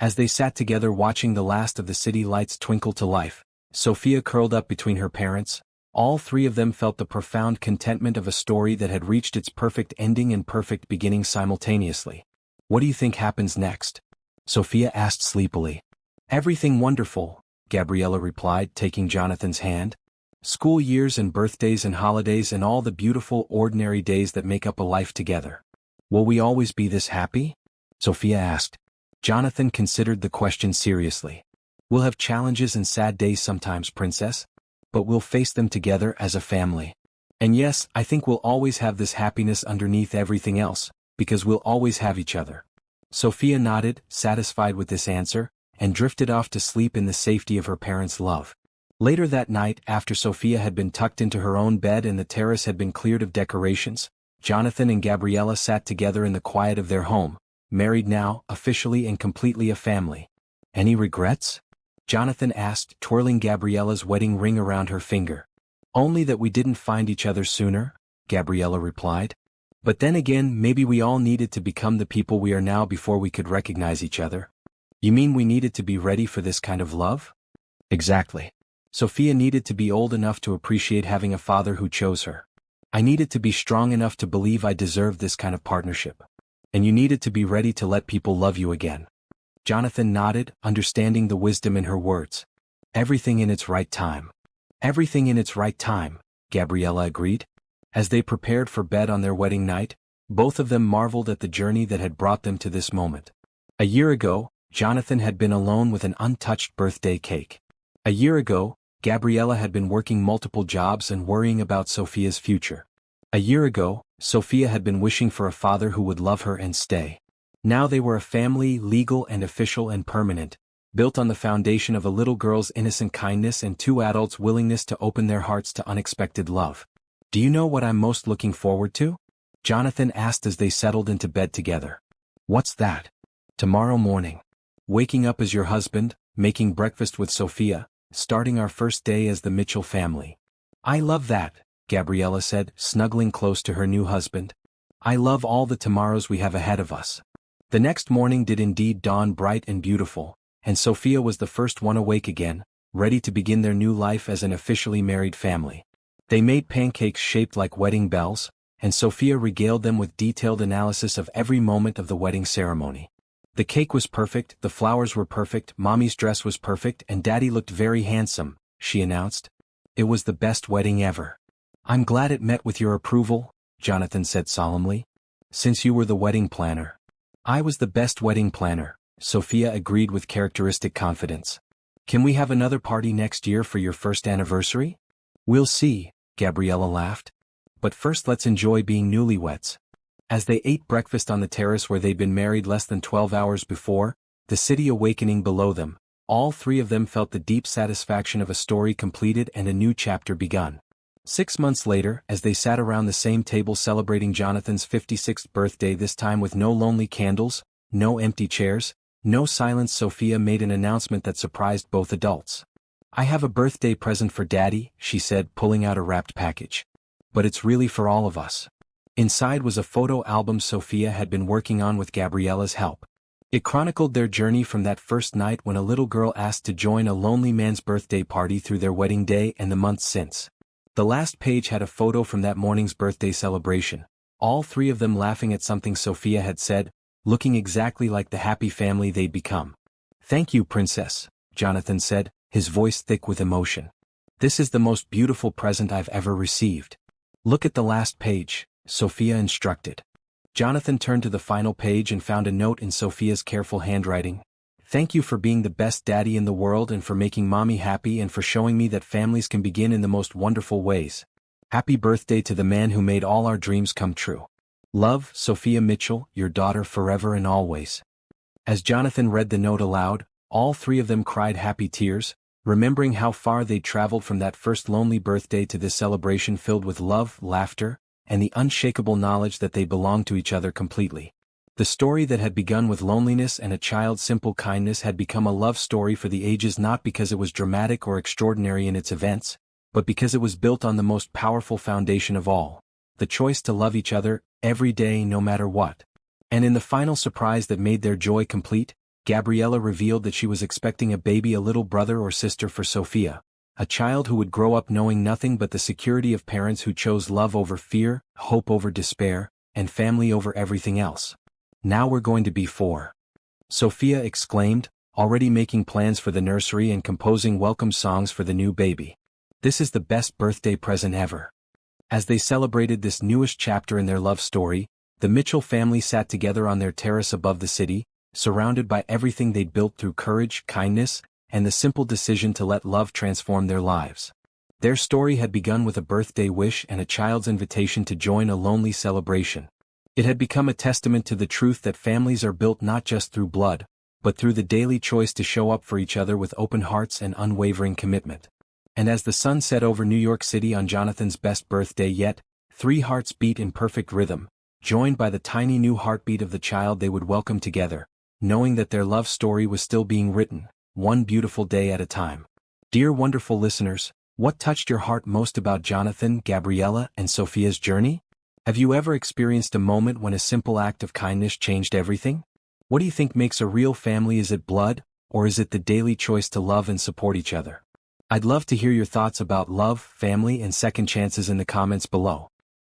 As they sat together watching the last of the city lights twinkle to life, Sophia curled up between her parents. All three of them felt the profound contentment of a story that had reached its perfect ending and perfect beginning simultaneously. "What do you think happens next?" Sophia asked sleepily. "Everything wonderful," Gabriella replied, taking Jonathan's hand. "School years and birthdays and holidays and all the beautiful ordinary days that make up a life together." "Will we always be this happy?" Sophia asked. Jonathan considered the question seriously. "We'll have challenges and sad days sometimes, princess. But we'll face them together as a family. And yes, I think we'll always have this happiness underneath everything else, because we'll always have each other." Sophia nodded, satisfied with this answer, and drifted off to sleep in the safety of her parents' love. Later that night, after Sophia had been tucked into her own bed and the terrace had been cleared of decorations, Jonathan and Gabriella sat together in the quiet of their home, married now, officially and completely a family. "Any regrets?" Jonathan asked, twirling Gabriella's wedding ring around her finger. "Only that we didn't find each other sooner," Gabriella replied. "But then again, maybe we all needed to become the people we are now before we could recognize each other." "You mean we needed to be ready for this kind of love?" "Exactly. Sophia needed to be old enough to appreciate having a father who chose her. I needed to be strong enough to believe I deserved this kind of partnership. And you needed to be ready to let people love you again." Jonathan nodded, understanding the wisdom in her words. "Everything in its right time." "Everything in its right time," Gabriella agreed. As they prepared for bed on their wedding night, both of them marveled at the journey that had brought them to this moment. A year ago, Jonathan had been alone with an untouched birthday cake. A year ago, Gabriella had been working multiple jobs and worrying about Sophia's future. A year ago, Sophia had been wishing for a father who would love her and stay. Now they were a family, legal and official and permanent, built on the foundation of a little girl's innocent kindness and two adults' willingness to open their hearts to unexpected love. "Do you know what I'm most looking forward to?" Jonathan asked as they settled into bed together. "What's that?" "Tomorrow morning. Waking up as your husband, making breakfast with Sophia, starting our first day as the Mitchell family." "I love that," Gabriella said, snuggling close to her new husband. "I love all the tomorrows we have ahead of us." The next morning did indeed dawn bright and beautiful, and Sophia was the first one awake again, ready to begin their new life as an officially married family. They made pancakes shaped like wedding bells, and Sophia regaled them with detailed analysis of every moment of the wedding ceremony. The cake was perfect, the flowers were perfect, Mommy's dress was perfect, and Daddy looked very handsome, she announced. "It was the best wedding ever." "I'm glad it met with your approval," Jonathan said solemnly. "Since you were the wedding planner." "I was the best wedding planner," Sophia agreed with characteristic confidence. "Can we have another party next year for your first anniversary?" "We'll see," Gabriella laughed. "But first let's enjoy being newlyweds." As they ate breakfast on the terrace where they'd been married less than 12 hours before, the city awakening below them, all three of them felt the deep satisfaction of a story completed and a new chapter begun. 6 months later, as they sat around the same table celebrating Jonathan's 56th birthday, this time with no lonely candles, no empty chairs, no silence, Sophia made an announcement that surprised both adults. "I have a birthday present for Daddy," she said, pulling out a wrapped package. "But it's really for all of us." Inside was a photo album Sophia had been working on with Gabriella's help. It chronicled their journey from that first night when a little girl asked to join a lonely man's birthday party through their wedding day and the months since. The last page had a photo from that morning's birthday celebration, all three of them laughing at something Sophia had said, looking exactly like the happy family they'd become. "Thank you, Princess," Jonathan said, his voice thick with emotion. "This is the most beautiful present I've ever received." "Look at the last page," Sophia instructed. Jonathan turned to the final page and found a note in Sophia's careful handwriting. "Thank you for being the best daddy in the world and for making Mommy happy and for showing me that families can begin in the most wonderful ways. Happy birthday to the man who made all our dreams come true. Love, Sophia Mitchell, your daughter forever and always." As Jonathan read the note aloud, all three of them cried happy tears, remembering how far they'd traveled from that first lonely birthday to this celebration filled with love, laughter, and the unshakable knowledge that they belonged to each other completely. The story that had begun with loneliness and a child's simple kindness had become a love story for the ages, not because it was dramatic or extraordinary in its events, but because it was built on the most powerful foundation of all, the choice to love each other, every day no matter what. And in the final surprise that made their joy complete, Gabriella revealed that she was expecting a baby, a little brother or sister for Sophia, a child who would grow up knowing nothing but the security of parents who chose love over fear, hope over despair, and family over everything else. "Now we're going to be 4. Sophia exclaimed, already making plans for the nursery and composing welcome songs for the new baby. "This is the best birthday present ever." As they celebrated this newest chapter in their love story, the Mitchell family sat together on their terrace above the city, surrounded by everything they'd built through courage, kindness, and the simple decision to let love transform their lives. Their story had begun with a birthday wish and a child's invitation to join a lonely celebration. It had become a testament to the truth that families are built not just through blood, but through the daily choice to show up for each other with open hearts and unwavering commitment. And as the sun set over New York City on Jonathan's best birthday yet, 3 hearts beat in perfect rhythm, joined by the tiny new heartbeat of the child they would welcome together, knowing that their love story was still being written, one beautiful day at a time. Dear wonderful listeners, what touched your heart most about Jonathan, Gabriella, and Sophia's journey? Have you ever experienced a moment when a simple act of kindness changed everything? What do you think makes a real family? Is it blood, or is it the daily choice to love and support each other? I'd love to hear your thoughts about love, family, and second chances in the comments below.